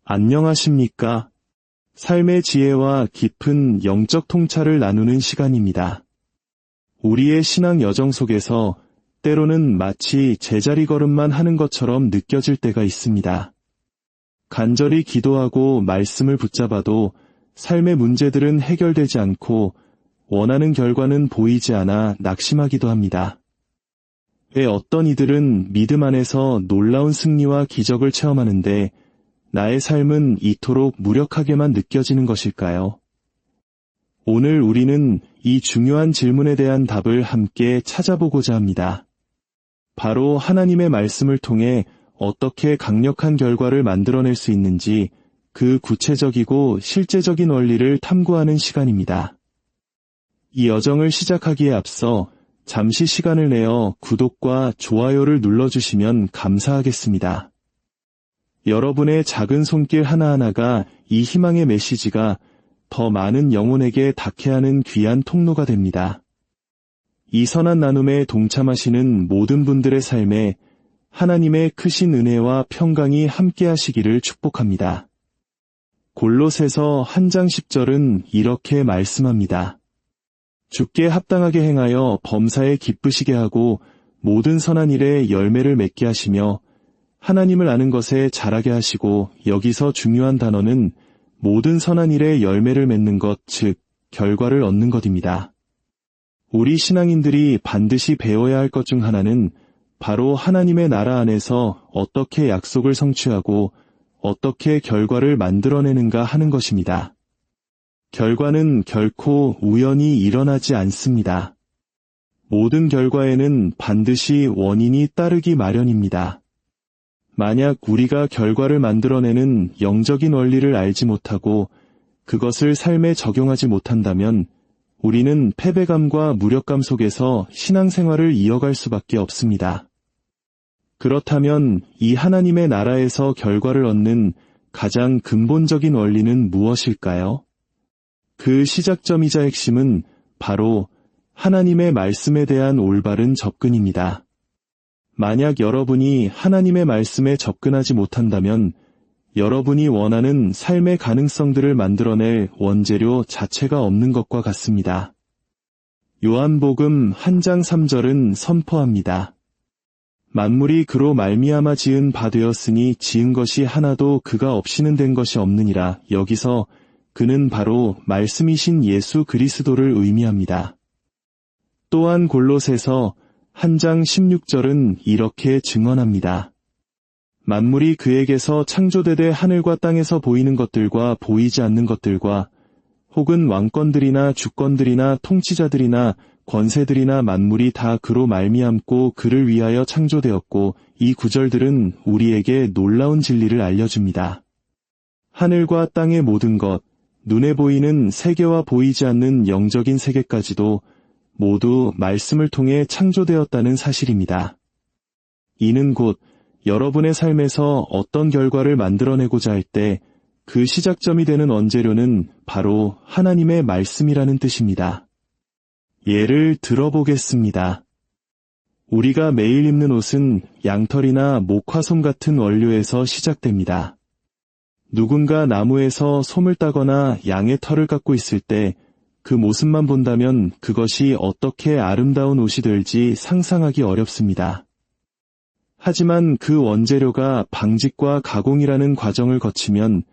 안녕하십니까? 삶의 지혜와 깊은 영적 통찰을 나누는 시간입니다. 우리의 신앙 여정 속에서 때로는 마치 제자리 걸음만 하는 것처럼 느껴질 때가 있습니다. 간절히 기도하고 말씀을 붙잡아도 삶의 문제들은 해결되지 않고 원하는 결과는 보이지 않아 낙심하기도 합니다. 왜 어떤 이들은 믿음 안에서 놀라운 승리와 기적을 체험하는데 나의 삶은 이토록 무력하게만 느껴지는 것일까요? 오늘 우리는 이 중요한 질문에 대한 답을 함께 찾아보고자 합니다. 바로 하나님의 말씀을 통해 어떻게 강력한 결과를 만들어낼 수 있는지 그 구체적이고 실제적인 원리를 탐구하는 시간입니다. 이 여정을 시작하기에 앞서 잠시 시간을 내어 구독과 좋아요를 눌러주시면 감사하겠습니다. 여러분의 작은 손길 하나하나가 이 희망의 메시지가 더 많은 영혼에게 닿게 하는 귀한 통로가 됩니다. 이 선한 나눔에 동참하시는 모든 분들의 삶에 하나님의 크신 은혜와 평강이 함께하시기를 축복합니다. 골로새서 1장 10절은 이렇게 말씀합니다. 주께 합당하게 행하여 범사에 기쁘시게 하고 모든 선한 일에 열매를 맺게 하시며 하나님을 아는 것에 자라게 하시고, 여기서 중요한 단어는 모든 선한 일에 열매를 맺는 것, 즉 결과를 얻는 것입니다. 우리 신앙인들이 반드시 배워야 할 것 중 하나는 바로 하나님의 나라 안에서 어떻게 약속을 성취하고 어떻게 결과를 만들어내는가 하는 것입니다. 결과는 결코 우연히 일어나지 않습니다. 모든 결과에는 반드시 원인이 따르기 마련입니다. 만약 우리가 결과를 만들어내는 영적인 원리를 알지 못하고 그것을 삶에 적용하지 못한다면 우리는 패배감과 무력감 속에서 신앙생활을 이어갈 수밖에 없습니다. 그렇다면 이 하나님의 나라에서 결과를 얻는 가장 근본적인 원리는 무엇일까요? 그 시작점이자 핵심은 바로 하나님의 말씀에 대한 올바른 접근입니다. 만약 여러분이 하나님의 말씀에 접근하지 못한다면 여러분이 원하는 삶의 가능성들을 만들어낼 원재료 자체가 없는 것과 같습니다. 요한복음 1장 3절은 선포합니다. 만물이 그로 말미암아 지은 바 되었으니 지은 것이 하나도 그가 없이는 된 것이 없느니라. 여기서 그는 바로 말씀이신 예수 그리스도를 의미합니다. 또한 골로새서 1장 16절은 이렇게 증언합니다. 만물이 그에게서 창조되되 하늘과 땅에서 보이는 것들과 보이지 않는 것들과 혹은 왕권들이나 주권들이나 통치자들이나 권세들이나 만물이 다 그로 말미암고 그를 위하여 창조되었고, 이 구절들은 우리에게 놀라운 진리를 알려줍니다. 하늘과 땅의 모든 것, 눈에 보이는 세계와 보이지 않는 영적인 세계까지도 모두 말씀을 통해 창조되었다는 사실입니다. 이는 곧 여러분의 삶에서 어떤 결과를 만들어내고자 할 때 그 시작점이 되는 원재료는 바로 하나님의 말씀이라는 뜻입니다. 예를 들어보겠습니다. 우리가 매일 입는 옷은 양털이나 목화솜 같은 원료에서 시작됩니다. 누군가 나무에서 솜을 따거나 양의 털을 깎고 있을 때 그 모습만 본다면 그것이 어떻게 아름다운 옷이 될지 상상하기 어렵습니다. 하지만 그 원재료가 방직과 가공이라는 과정을 거치면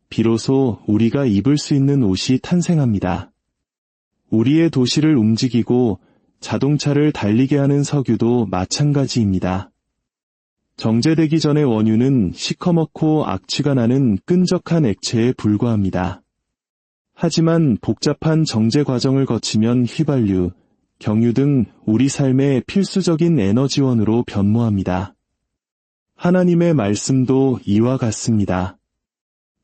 비로소 우리가 입을 수 있는 옷이 탄생합니다. 우리의 도시를 움직이고 자동차를 달리게 하는 석유도 마찬가지입니다. 정제되기 전의 원유는 시커멓고 악취가 나는 끈적한 액체에 불과합니다. 하지만 복잡한 정제 과정을 거치면 휘발유, 경유 등 우리 삶의 필수적인 에너지원으로 변모합니다. 하나님의 말씀도 이와 같습니다.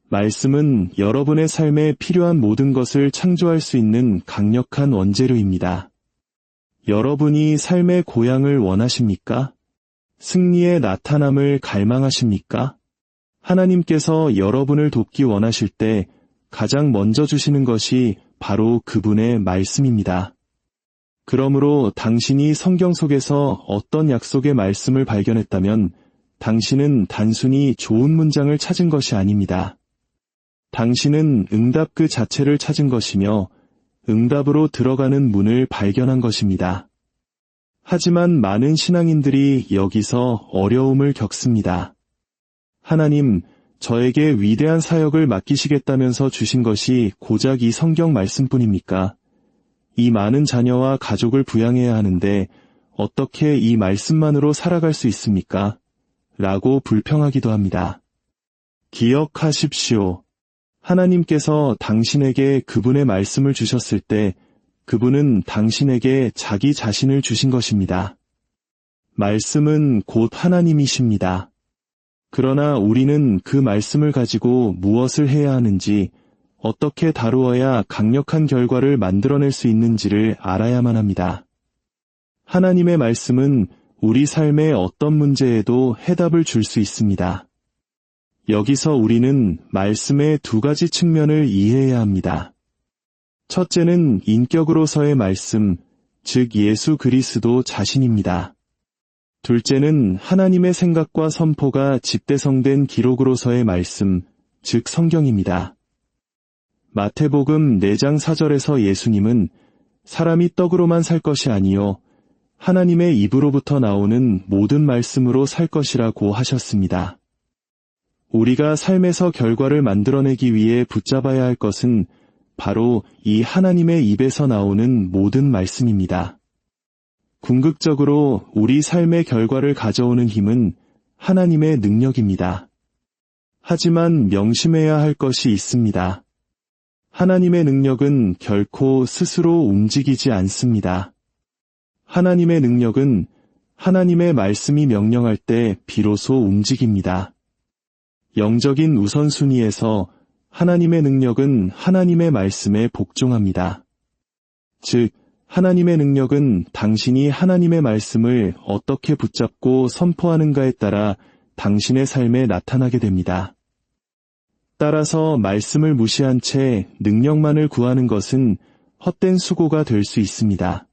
말씀은 여러분의 삶에 필요한 모든 것을 창조할 수 있는 강력한 원재료입니다. 여러분이 삶의 고향을 원하십니까? 승리의 나타남을 갈망하십니까? 하나님께서 여러분을 돕기 원하실 때 가장 먼저 주시는 것이 바로 그분의 말씀입니다. 그러므로 당신이 성경 속에서 어떤 약속의 말씀을 발견했다면 당신은 단순히 좋은 문장을 찾은 것이 아닙니다. 당신은 응답 그 자체를 찾은 것이며 응답으로 들어가는 문을 발견한 것입니다. 하지만 많은 신앙인들이 여기서 어려움을 겪습니다. 하나님, 저에게 위대한 사역을 맡기시겠다면서 주신 것이 고작 이 성경 말씀뿐입니까? 이 많은 자녀와 가족을 부양해야 하는데 어떻게 이 말씀만으로 살아갈 수 있습니까? 라고 불평하기도 합니다. 기억하십시오. 하나님께서 당신에게 그분의 말씀을 주셨을 때 그분은 당신에게 자기 자신을 주신 것입니다. 말씀은 곧 하나님이십니다. 그러나 우리는 그 말씀을 가지고 무엇을 해야 하는지, 어떻게 다루어야 강력한 결과를 만들어낼 수 있는지를 알아야만 합니다. 하나님의 말씀은 우리 삶의 어떤 문제에도 해답을 줄 수 있습니다. 여기서 우리는 말씀의 두 가지 측면을 이해해야 합니다. 첫째는 인격으로서의 말씀, 즉 예수 그리스도 자신입니다. 둘째는 하나님의 생각과 선포가 집대성된 기록으로서의 말씀, 즉 성경입니다. 마태복음 4장 4절에서 예수님은 사람이 떡으로만 살 것이 아니요 하나님의 입으로부터 나오는 모든 말씀으로 살 것이라고 하셨습니다. 우리가 삶에서 결과를 만들어내기 위해 붙잡아야 할 것은 바로 이 하나님의 입에서 나오는 모든 말씀입니다. 궁극적으로 우리 삶의 결과를 가져오는 힘은 하나님의 능력입니다. 하지만 명심해야 할 것이 있습니다. 하나님의 능력은 결코 스스로 움직이지 않습니다. 하나님의 능력은 하나님의 말씀이 명령할 때 비로소 움직입니다. 영적인 우선순위에서 하나님의 능력은 하나님의 말씀에 복종합니다. 즉, 하나님의 능력은 당신이 하나님의 말씀을 어떻게 붙잡고 선포하는가에 따라 당신의 삶에 나타나게 됩니다. 따라서 말씀을 무시한 채 능력만을 구하는 것은 헛된 수고가 될 수 있습니다.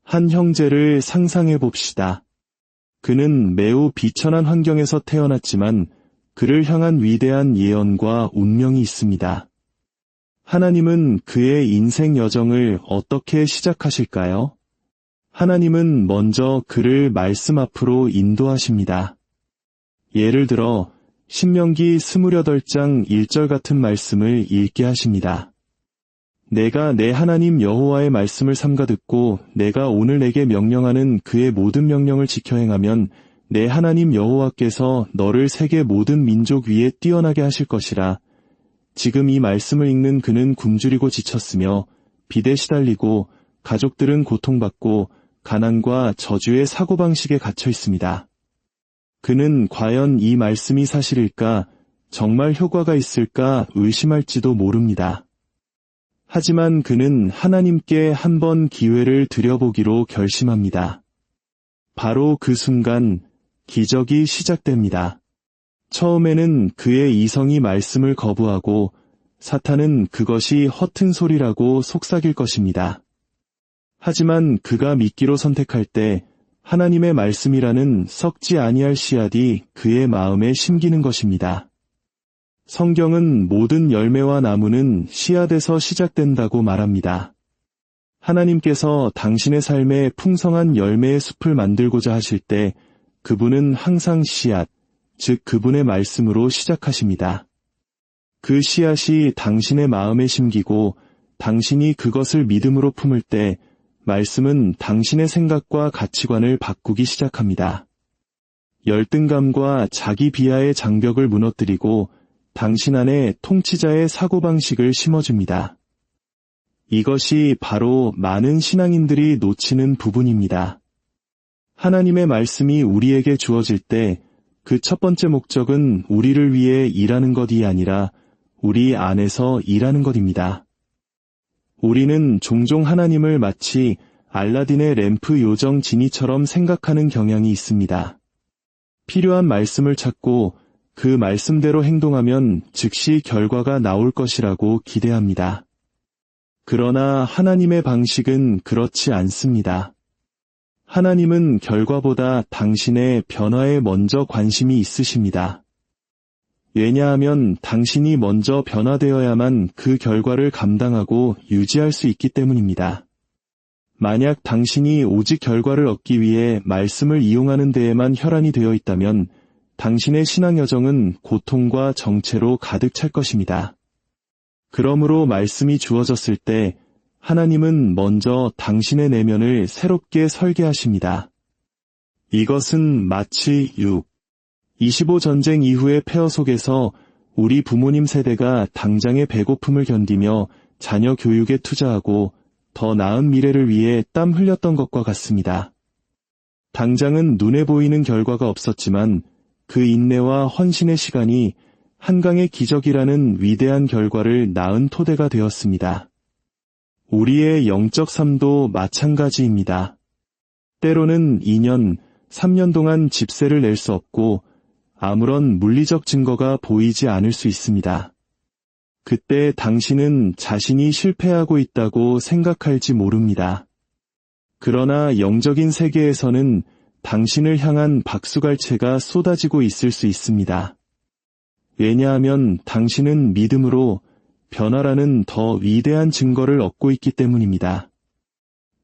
한 형제를 상상해 봅시다. 그는 매우 비천한 환경에서 태어났지만 그를 향한 위대한 예언과 운명이 있습니다. 하나님은 그의 인생 여정을 어떻게 시작하실까요? 하나님은 먼저 그를 말씀 앞으로 인도하십니다. 예를 들어 신명기 28장 1절 같은 말씀을 읽게 하십니다. 내가 내 하나님 여호와의 말씀을 삼가 듣고 내가 오늘 내게 명령하는 그의 모든 명령을 지켜 행하면 내 하나님 여호와께서 너를 세계 모든 민족 위에 뛰어나게 하실 것이라. 지금 이 말씀을 읽는 그는 굶주리고 지쳤으며 빚에 시달리고 가족들은 고통받고 가난과 저주의 사고방식에 갇혀 있습니다. 그는 과연 이 말씀이 사실일까, 정말 효과가 있을까 의심할지도 모릅니다. 하지만 그는 하나님께 한 번 기회를 드려보기로 결심합니다. 바로 그 순간 기적이 시작됩니다. 처음에는 그의 이성이 말씀을 거부하고 사탄은 그것이 허튼 소리라고 속삭일 것입니다. 하지만 그가 믿기로 선택할 때 하나님의 말씀이라는 썩지 아니할 씨앗이 그의 마음에 심기는 것입니다. 성경은 모든 열매와 나무는 씨앗에서 시작된다고 말합니다. 하나님께서 당신의 삶에 풍성한 열매의 숲을 만들고자 하실 때 그분은 항상 씨앗, 즉 그분의 말씀으로 시작하십니다. 그 씨앗이 당신의 마음에 심기고 당신이 그것을 믿음으로 품을 때 말씀은 당신의 생각과 가치관을 바꾸기 시작합니다. 열등감과 자기 비하의 장벽을 무너뜨리고 당신 안에 통치자의 사고방식을 심어줍니다. 이것이 바로 많은 신앙인들이 놓치는 부분입니다. 하나님의 말씀이 우리에게 주어질 때 그 첫 번째 목적은 우리를 위해 일하는 것이 아니라 우리 안에서 일하는 것입니다. 우리는 종종 하나님을 마치 알라딘의 램프 요정 지니처럼 생각하는 경향이 있습니다. 필요한 말씀을 찾고 그 말씀대로 행동하면 즉시 결과가 나올 것이라고 기대합니다. 그러나 하나님의 방식은 그렇지 않습니다. 하나님은 결과보다 당신의 변화에 먼저 관심이 있으십니다. 왜냐하면 당신이 먼저 변화되어야만 그 결과를 감당하고 유지할 수 있기 때문입니다. 만약 당신이 오직 결과를 얻기 위해 말씀을 이용하는 데에만 혈안이 되어 있다면 당신의 신앙 여정은 고통과 정체로 가득 찰 것입니다. 그러므로 말씀이 주어졌을 때 하나님은 먼저 당신의 내면을 새롭게 설계하십니다. 이것은 마치 6.25 전쟁 이후의 폐허 속에서 우리 부모님 세대가 당장의 배고픔을 견디며 자녀 교육에 투자하고 더 나은 미래를 위해 땀 흘렸던 것과 같습니다. 당장은 눈에 보이는 결과가 없었지만 그 인내와 헌신의 시간이 한강의 기적이라는 위대한 결과를 낳은 토대가 되었습니다. 우리의 영적 삶도 마찬가지입니다. 때로는 2년, 3년 동안 집세를 낼 수 없고 아무런 물리적 증거가 보이지 않을 수 있습니다. 그때 당신은 자신이 실패하고 있다고 생각할지 모릅니다. 그러나 영적인 세계에서는 당신을 향한 박수갈채가 쏟아지고 있을 수 있습니다. 왜냐하면 당신은 믿음으로 변화라는 더 위대한 증거를 얻고 있기 때문입니다.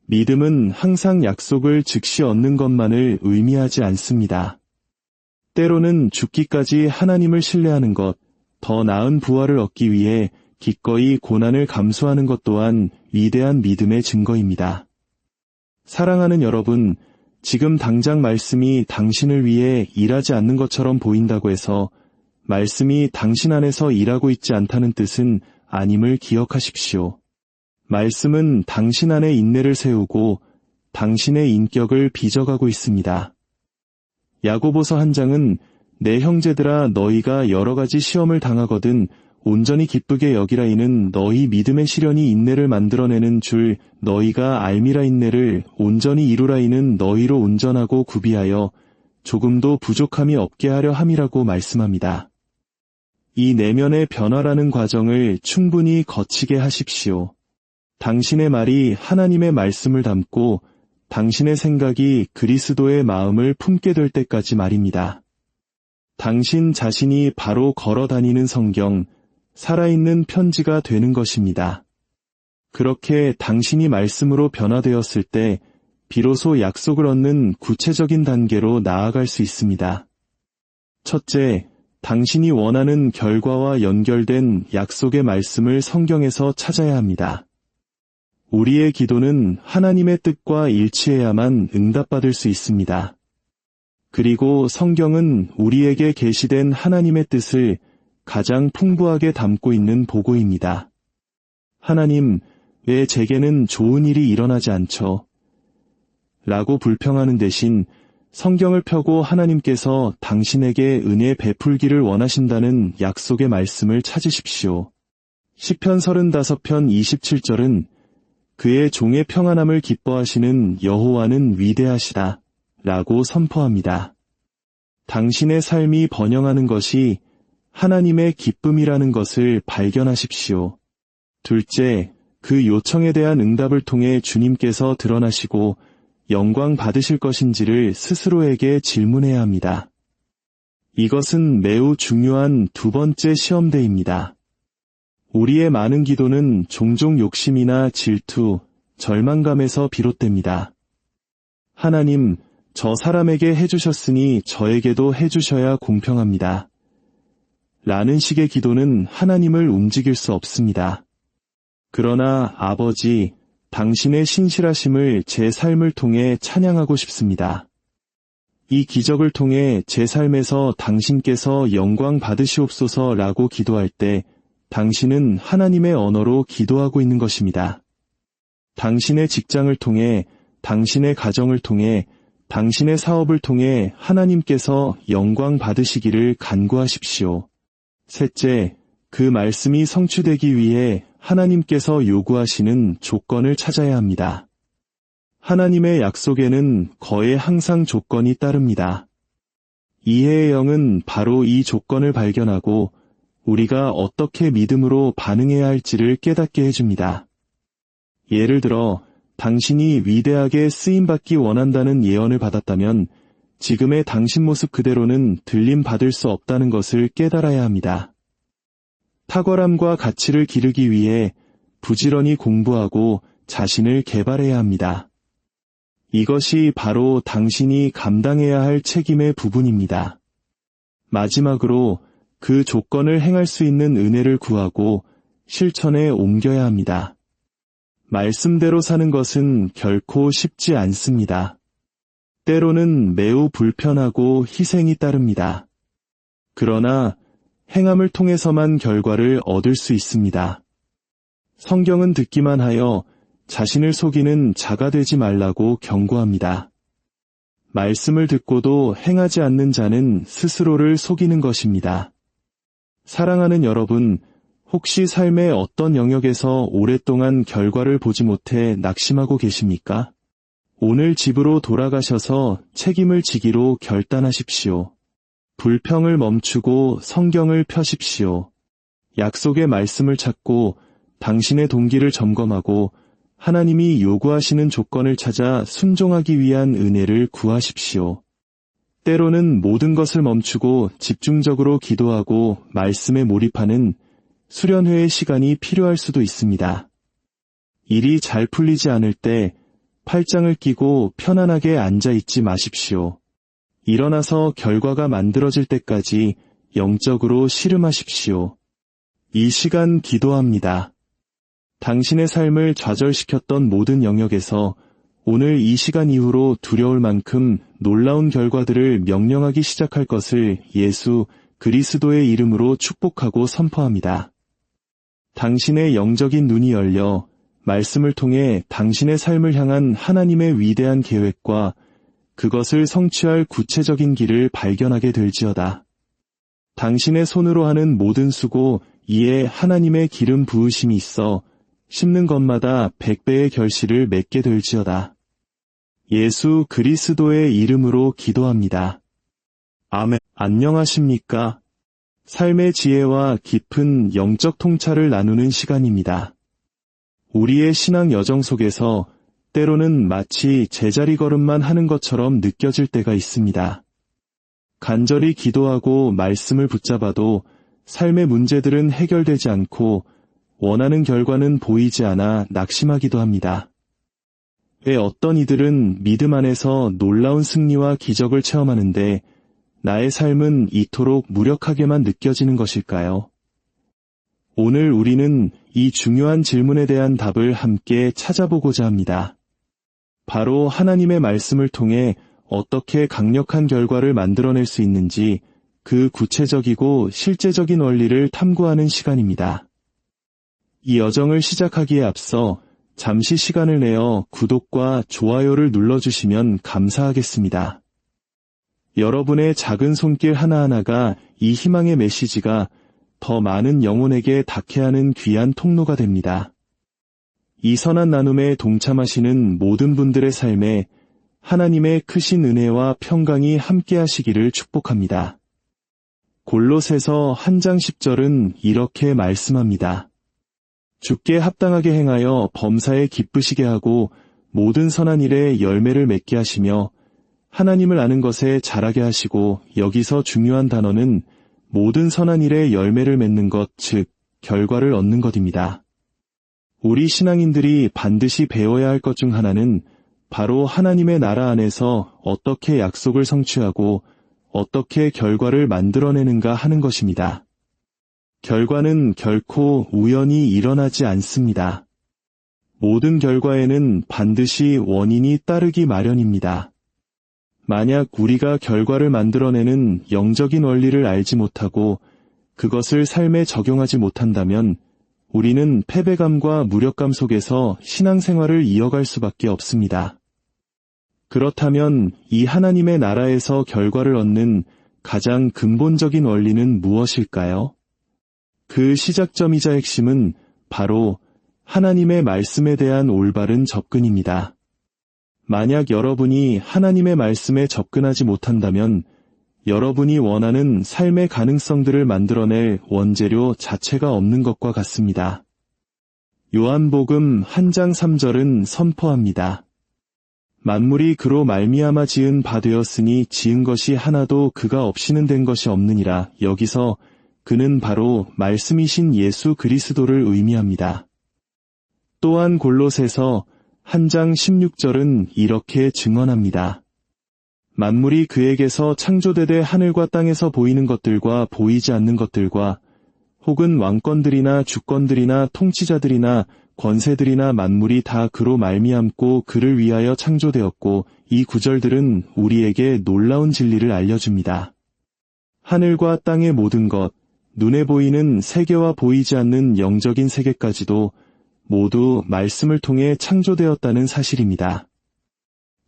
믿음은 항상 약속을 즉시 얻는 것만을 의미하지 않습니다. 때로는 죽기까지 하나님을 신뢰하는 것, 더 나은 부활을 얻기 위해 기꺼이 고난을 감수하는 것 또한 위대한 믿음의 증거입니다. 사랑하는 여러분, 지금 당장 말씀이 당신을 위해 일하지 않는 것처럼 보인다고 해서 말씀이 당신 안에서 일하고 있지 않다는 뜻은 아님을 기억하십시오. 말씀은 당신 안에 인내를 세우고 당신의 인격을 빚어가고 있습니다. 야고보서 1장은 내 형제들아 너희가 여러 가지 시험을 당하거든 온전히 기쁘게 여기라 이는 너희 믿음의 시련이 인내를 만들어내는 줄 너희가 알미라 인내를 온전히 이루라 이는 너희로 온전하고 구비하여 조금도 부족함이 없게 하려 함이라고 말씀합니다. 이 내면의 변화라는 과정을 충분히 거치게 하십시오. 당신의 말이 하나님의 말씀을 담고 당신의 생각이 그리스도의 마음을 품게 될 때까지 말입니다. 당신 자신이 바로 걸어 다니는 성경, 살아있는 편지가 되는 것입니다. 그렇게 당신이 말씀으로 변화되었을 때 비로소 약속을 얻는 구체적인 단계로 나아갈 수 있습니다. 첫째, 당신이 원하는 결과와 연결된 약속의 말씀을 성경에서 찾아야 합니다. 우리의 기도는 하나님의 뜻과 일치해야만 응답받을 수 있습니다. 그리고 성경은 우리에게 계시된 하나님의 뜻을 가장 풍부하게 담고 있는 보고입니다. 하나님, 왜 제게는 좋은 일이 일어나지 않죠? 라고 불평하는 대신 성경을 펴고 하나님께서 당신에게 은혜 베풀기를 원하신다는 약속의 말씀을 찾으십시오. 시편 35편 27절은 그의 종의 평안함을 기뻐하시는 여호와는 위대하시다 라고 선포합니다. 당신의 삶이 번영하는 것이 하나님의 기쁨이라는 것을 발견하십시오. 둘째, 그 요청에 대한 응답을 통해 주님께서 드러나시고 영광 받으실 것인지를 스스로에게 질문해야 합니다. 이것은 매우 중요한 두 번째 시험대입니다. 우리의 많은 기도는 종종 욕심이나 질투, 절망감에서 비롯됩니다. 하나님, 저 사람에게 해주셨으니 저에게도 해주셔야 공평합니다. 라는 식의 기도는 하나님을 움직일 수 없습니다. 그러나 아버지, 당신의 신실하심을 제 삶을 통해 찬양하고 싶습니다. 이 기적을 통해 제 삶에서 당신께서 영광 받으시옵소서라고 기도할 때 당신은 하나님의 언어로 기도하고 있는 것입니다. 당신의 직장을 통해, 당신의 가정을 통해, 당신의 사업을 통해 하나님께서 영광 받으시기를 간구하십시오. 셋째, 그 말씀이 성취되기 위해 하나님께서 요구하시는 조건을 찾아야 합니다. 하나님의 약속에는 거의 항상 조건이 따릅니다. 이해의 영은 바로 이 조건을 발견하고 우리가 어떻게 믿음으로 반응해야 할지를 깨닫게 해줍니다. 예를 들어 당신이 위대하게 쓰임받기 원한다는 예언을 받았다면 지금의 당신 모습 그대로는 들림받을 수 없다는 것을 깨달아야 합니다. 탁월함과 가치를 기르기 위해 부지런히 공부하고 자신을 개발해야 합니다. 이것이 바로 당신이 감당해야 할 책임의 부분입니다. 마지막으로 그 조건을 행할 수 있는 은혜를 구하고 실천에 옮겨야 합니다. 말씀대로 사는 것은 결코 쉽지 않습니다. 때로는 매우 불편하고 희생이 따릅니다. 그러나 행함을 통해서만 결과를 얻을 수 있습니다. 성경은 듣기만 하여 자신을 속이는 자가 되지 말라고 경고합니다. 말씀을 듣고도 행하지 않는 자는 스스로를 속이는 것입니다. 사랑하는 여러분, 혹시 삶의 어떤 영역에서 오랫동안 결과를 보지 못해 낙심하고 계십니까? 오늘 집으로 돌아가셔서 책임을 지기로 결단하십시오. 불평을 멈추고 성경을 펴십시오. 약속의 말씀을 찾고 당신의 동기를 점검하고 하나님이 요구하시는 조건을 찾아 순종하기 위한 은혜를 구하십시오. 때로는 모든 것을 멈추고 집중적으로 기도하고 말씀에 몰입하는 수련회의 시간이 필요할 수도 있습니다. 일이 잘 풀리지 않을 때 팔짱을 끼고 편안하게 앉아있지 마십시오. 일어나서 결과가 만들어질 때까지 영적으로 씨름하십시오. 이 시간 기도합니다. 당신의 삶을 좌절시켰던 모든 영역에서 오늘 이 시간 이후로 두려울 만큼 놀라운 결과들을 명령하기 시작할 것을 예수 그리스도의 이름으로 축복하고 선포합니다. 당신의 영적인 눈이 열려 말씀을 통해 당신의 삶을 향한 하나님의 위대한 계획과 그것을 성취할 구체적인 길을 발견하게 될지어다. 당신의 손으로 하는 모든 수고 이에 하나님의 기름 부으심이 있어 심는 것마다 100배의 결실을 맺게 될지어다. 예수 그리스도의 이름으로 기도합니다. 아멘. 안녕하십니까? 삶의 지혜와 깊은 영적 통찰을 나누는 시간입니다. 우리의 신앙 여정 속에서 때로는 마치 제자리 걸음만 하는 것처럼 느껴질 때가 있습니다. 간절히 기도하고 말씀을 붙잡아도 삶의 문제들은 해결되지 않고 원하는 결과는 보이지 않아 낙심하기도 합니다. 왜 어떤 이들은 믿음 안에서 놀라운 승리와 기적을 체험하는데 나의 삶은 이토록 무력하게만 느껴지는 것일까요? 오늘 우리는 이 중요한 질문에 대한 답을 함께 찾아보고자 합니다. 바로 하나님의 말씀을 통해 어떻게 강력한 결과를 만들어낼 수 있는지 그 구체적이고 실제적인 원리를 탐구하는 시간입니다. 이 여정을 시작하기에 앞서 잠시 시간을 내어 구독과 좋아요를 눌러주시면 감사하겠습니다. 여러분의 작은 손길 하나하나가 이 희망의 메시지가 더 많은 영혼에게 닿게 하는 귀한 통로가 됩니다. 이 선한 나눔에 동참하시는 모든 분들의 삶에 하나님의 크신 은혜와 평강이 함께하시기를 축복합니다. 골로새서 1장 10절은 이렇게 말씀합니다. 주께 합당하게 행하여 범사에 기쁘시게 하고 모든 선한 일에 열매를 맺게 하시며 하나님을 아는 것에 자라게 하시고, 여기서 중요한 단어는 모든 선한 일에 열매를 맺는 것, 즉 결과를 얻는 것입니다. 우리 신앙인들이 반드시 배워야 할 것 중 하나는 바로 하나님의 나라 안에서 어떻게 약속을 성취하고 어떻게 결과를 만들어내는가 하는 것입니다. 결과는 결코 우연히 일어나지 않습니다. 모든 결과에는 반드시 원인이 따르기 마련입니다. 만약 우리가 결과를 만들어내는 영적인 원리를 알지 못하고 그것을 삶에 적용하지 못한다면 우리는 패배감과 무력감 속에서 신앙생활을 이어갈 수밖에 없습니다. 그렇다면 이 하나님의 나라에서 결과를 얻는 가장 근본적인 원리는 무엇일까요? 그 시작점이자 핵심은 바로 하나님의 말씀에 대한 올바른 접근입니다. 만약 여러분이 하나님의 말씀에 접근하지 못한다면 여러분이 원하는 삶의 가능성들을 만들어낼 원재료 자체가 없는 것과 같습니다. 요한복음 1장 3절은 선포합니다. 만물이 그로 말미암아 지은 바 되었으니 지은 것이 하나도 그가 없이는 된 것이 없느니라. 여기서 그는 바로 말씀이신 예수 그리스도를 의미합니다. 또한 골로새서 1장 16절은 이렇게 증언합니다. 만물이 그에게서 창조되되 하늘과 땅에서 보이는 것들과 보이지 않는 것들과 혹은 왕권들이나 주권들이나 통치자들이나 권세들이나 만물이 다 그로 말미암고 그를 위하여 창조되었고, 이 구절들은 우리에게 놀라운 진리를 알려줍니다. 하늘과 땅의 모든 것, 눈에 보이는 세계와 보이지 않는 영적인 세계까지도 모두 말씀을 통해 창조되었다는 사실입니다.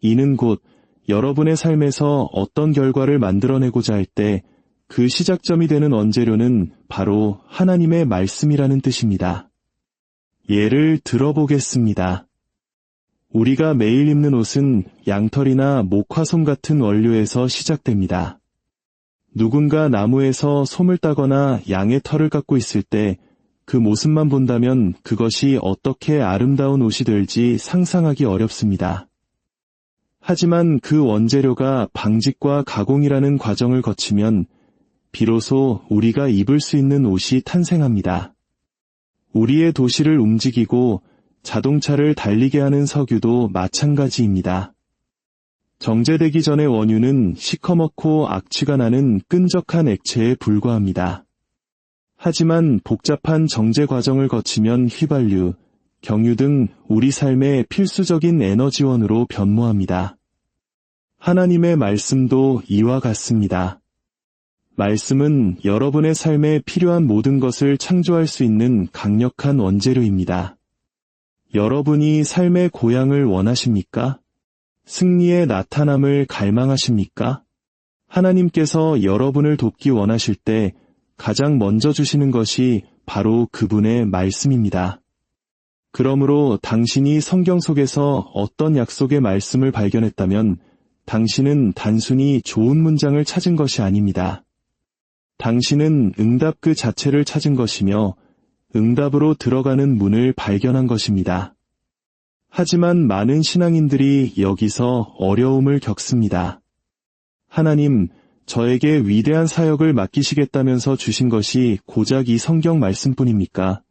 이는 곧 여러분의 삶에서 어떤 결과를 만들어내고자 할 때 그 시작점이 되는 원재료는 바로 하나님의 말씀이라는 뜻입니다. 예를 들어보겠습니다. 우리가 매일 입는 옷은 양털이나 목화솜 같은 원료에서 시작됩니다. 누군가 나무에서 솜을 따거나 양의 털을 깎고 있을 때 그 모습만 본다면 그것이 어떻게 아름다운 옷이 될지 상상하기 어렵습니다. 하지만 그 원재료가 방직과 가공이라는 과정을 거치면 비로소 우리가 입을 수 있는 옷이 탄생합니다. 우리의 도시를 움직이고 자동차를 달리게 하는 석유도 마찬가지입니다. 정제되기 전의 원유는 시커멓고 악취가 나는 끈적한 액체에 불과합니다. 하지만 복잡한 정제 과정을 거치면 휘발유, 경유 등 우리 삶의 필수적인 에너지원으로 변모합니다. 하나님의 말씀도 이와 같습니다. 말씀은 여러분의 삶에 필요한 모든 것을 창조할 수 있는 강력한 원재료입니다. 여러분이 삶의 고향을 원하십니까? 승리의 나타남을 갈망하십니까? 하나님께서 여러분을 돕기 원하실 때 가장 먼저 주시는 것이 바로 그분의 말씀입니다. 그러므로 당신이 성경 속에서 어떤 약속의 말씀을 발견했다면 당신은 단순히 좋은 문장을 찾은 것이 아닙니다. 당신은 응답 그 자체를 찾은 것이며 응답으로 들어가는 문을 발견한 것입니다. 하지만 많은 신앙인들이 여기서 어려움을 겪습니다. 하나님, 저에게 위대한 사역을 맡기시겠다면서 주신 것이 고작 이 성경 말씀뿐입니까?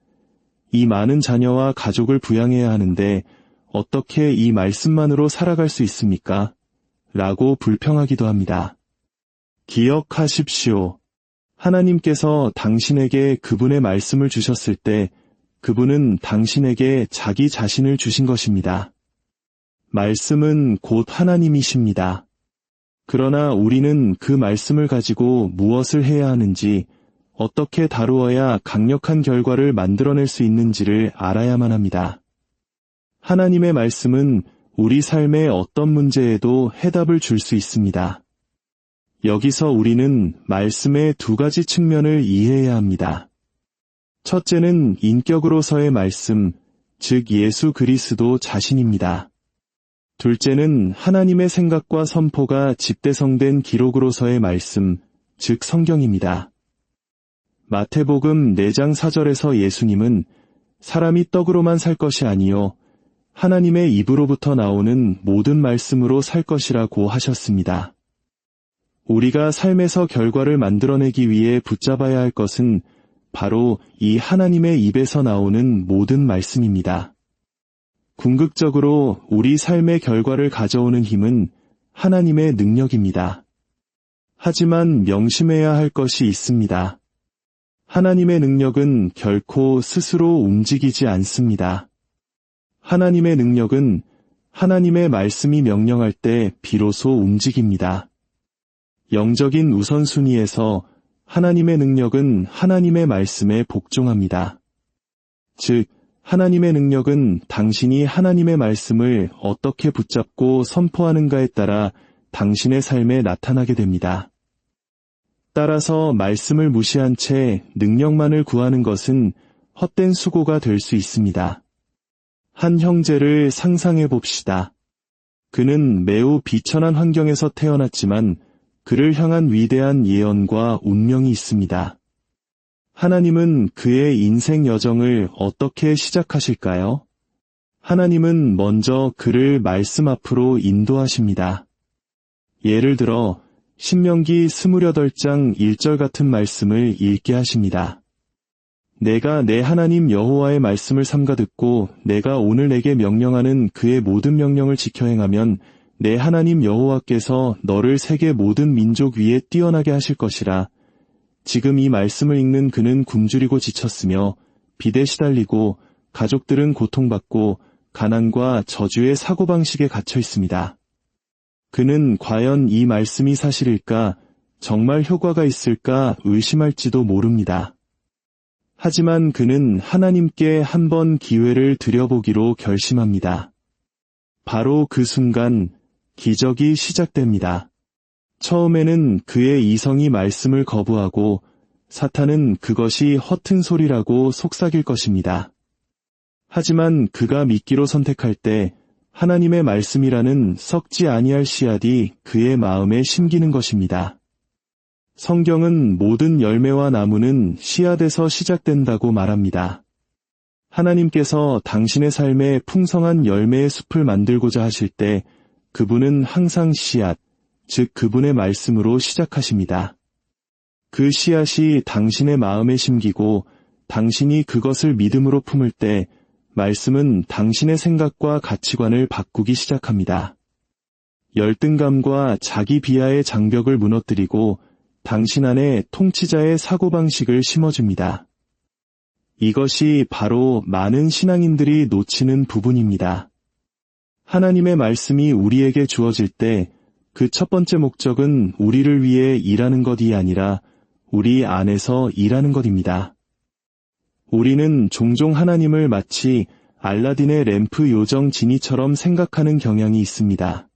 이 많은 자녀와 가족을 부양해야 하는데 어떻게 이 말씀만으로 살아갈 수 있습니까? 라고 불평하기도 합니다. 기억하십시오. 하나님께서 당신에게 그분의 말씀을 주셨을 때 그분은 당신에게 자기 자신을 주신 것입니다. 말씀은 곧 하나님이십니다. 그러나 우리는 그 말씀을 가지고 무엇을 해야 하는지, 어떻게 다루어야 강력한 결과를 만들어낼 수 있는지를 알아야만 합니다. 하나님의 말씀은 우리 삶의 어떤 문제에도 해답을 줄 수 있습니다. 여기서 우리는 말씀의 두 가지 측면을 이해해야 합니다. 첫째는 인격으로서의 말씀, 즉 예수 그리스도 자신입니다. 둘째는 하나님의 생각과 선포가 집대성된 기록으로서의 말씀, 즉 성경입니다. 마태복음 4장 4절에서 예수님은 사람이 떡으로만 살 것이 아니요 하나님의 입으로부터 나오는 모든 말씀으로 살 것이라고 하셨습니다. 우리가 삶에서 결과를 만들어내기 위해 붙잡아야 할 것은 바로 이 하나님의 입에서 나오는 모든 말씀입니다. 궁극적으로 우리 삶의 결과를 가져오는 힘은 하나님의 능력입니다. 하지만 명심해야 할 것이 있습니다. 하나님의 능력은 결코 스스로 움직이지 않습니다. 하나님의 능력은 하나님의 말씀이 명령할 때 비로소 움직입니다. 영적인 우선순위에서 하나님의 능력은 하나님의 말씀에 복종합니다. 즉, 하나님의 능력은 당신이 하나님의 말씀을 어떻게 붙잡고 선포하는가에 따라 당신의 삶에 나타나게 됩니다. 따라서 말씀을 무시한 채 능력만을 구하는 것은 헛된 수고가 될 수 있습니다. 한 형제를 상상해 봅시다. 그는 매우 비천한 환경에서 태어났지만 그를 향한 위대한 예언과 운명이 있습니다. 하나님은 그의 인생 여정을 어떻게 시작하실까요? 하나님은 먼저 그를 말씀 앞으로 인도하십니다. 예를 들어 신명기 28장 1절 같은 말씀을 읽게 하십니다. 내가 내 하나님 여호와의 말씀을 삼가 듣고 내가 오늘 내게 명령하는 그의 모든 명령을 지켜 행하면 내 하나님 여호와께서 너를 세계 모든 민족 위에 뛰어나게 하실 것이라. 지금 이 말씀을 읽는 그는 굶주리고 지쳤으며 빚에 시달리고 가족들은 고통받고 가난과 저주의 사고방식에 갇혀 있습니다. 그는 과연 이 말씀이 사실일까, 정말 효과가 있을까 의심할지도 모릅니다. 하지만 그는 하나님께 한번 기회를 드려보기로 결심합니다. 바로 그 순간 기적이 시작됩니다. 처음에는 그의 이성이 말씀을 거부하고 사탄은 그것이 허튼 소리라고 속삭일 것입니다. 하지만 그가 믿기로 선택할 때 하나님의 말씀이라는 썩지 아니할 씨앗이 그의 마음에 심기는 것입니다. 성경은 모든 열매와 나무는 씨앗에서 시작된다고 말합니다. 하나님께서 당신의 삶에 풍성한 열매의 숲을 만들고자 하실 때 그분은 항상 씨앗, 즉 그분의 말씀으로 시작하십니다. 그 씨앗이 당신의 마음에 심기고 당신이 그것을 믿음으로 품을 때 말씀은 당신의 생각과 가치관을 바꾸기 시작합니다. 열등감과 자기 비하의 장벽을 무너뜨리고 당신 안에 통치자의 사고방식을 심어줍니다. 이것이 바로 많은 신앙인들이 놓치는 부분입니다. 하나님의 말씀이 우리에게 주어질 때 그 첫 번째 목적은 우리를 위해 일하는 것이 아니라 우리 안에서 일하는 것입니다. 우리는 종종 하나님을 마치 알라딘의 램프 요정 지니처럼 생각하는 경향이 있습니다.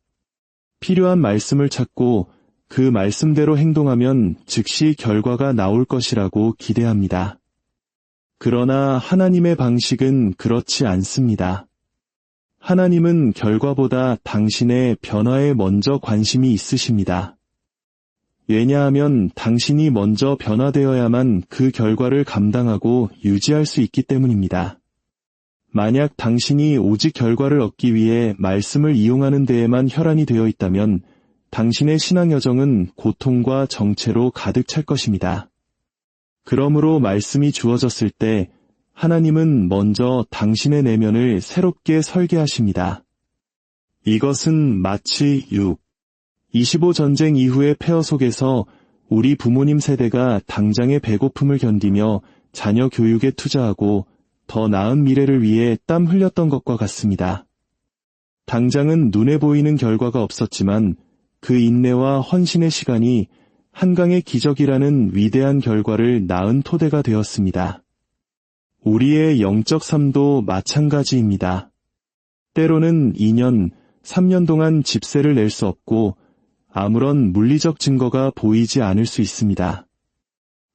필요한 말씀을 찾고 그 말씀대로 행동하면 즉시 결과가 나올 것이라고 기대합니다. 그러나 하나님의 방식은 그렇지 않습니다. 하나님은 결과보다 당신의 변화에 먼저 관심이 있으십니다. 왜냐하면 당신이 먼저 변화되어야만 그 결과를 감당하고 유지할 수 있기 때문입니다. 만약 당신이 오직 결과를 얻기 위해 말씀을 이용하는 데에만 혈안이 되어 있다면 당신의 신앙 여정은 고통과 정체로 가득 찰 것입니다. 그러므로 말씀이 주어졌을 때 하나님은 먼저 당신의 내면을 새롭게 설계하십니다. 이것은 마치 25 전쟁 이후의 폐허 속에서 우리 부모님 세대가 당장의 배고픔을 견디며 자녀 교육에 투자하고 더 나은 미래를 위해 땀 흘렸던 것과 같습니다. 당장은 눈에 보이는 결과가 없었지만 그 인내와 헌신의 시간이 한강의 기적이라는 위대한 결과를 낳은 토대가 되었습니다. 우리의 영적 삶도 마찬가지입니다. 때로는 2년, 3년 동안 집세를 낼 수 없고 아무런 물리적 증거가 보이지 않을 수 있습니다.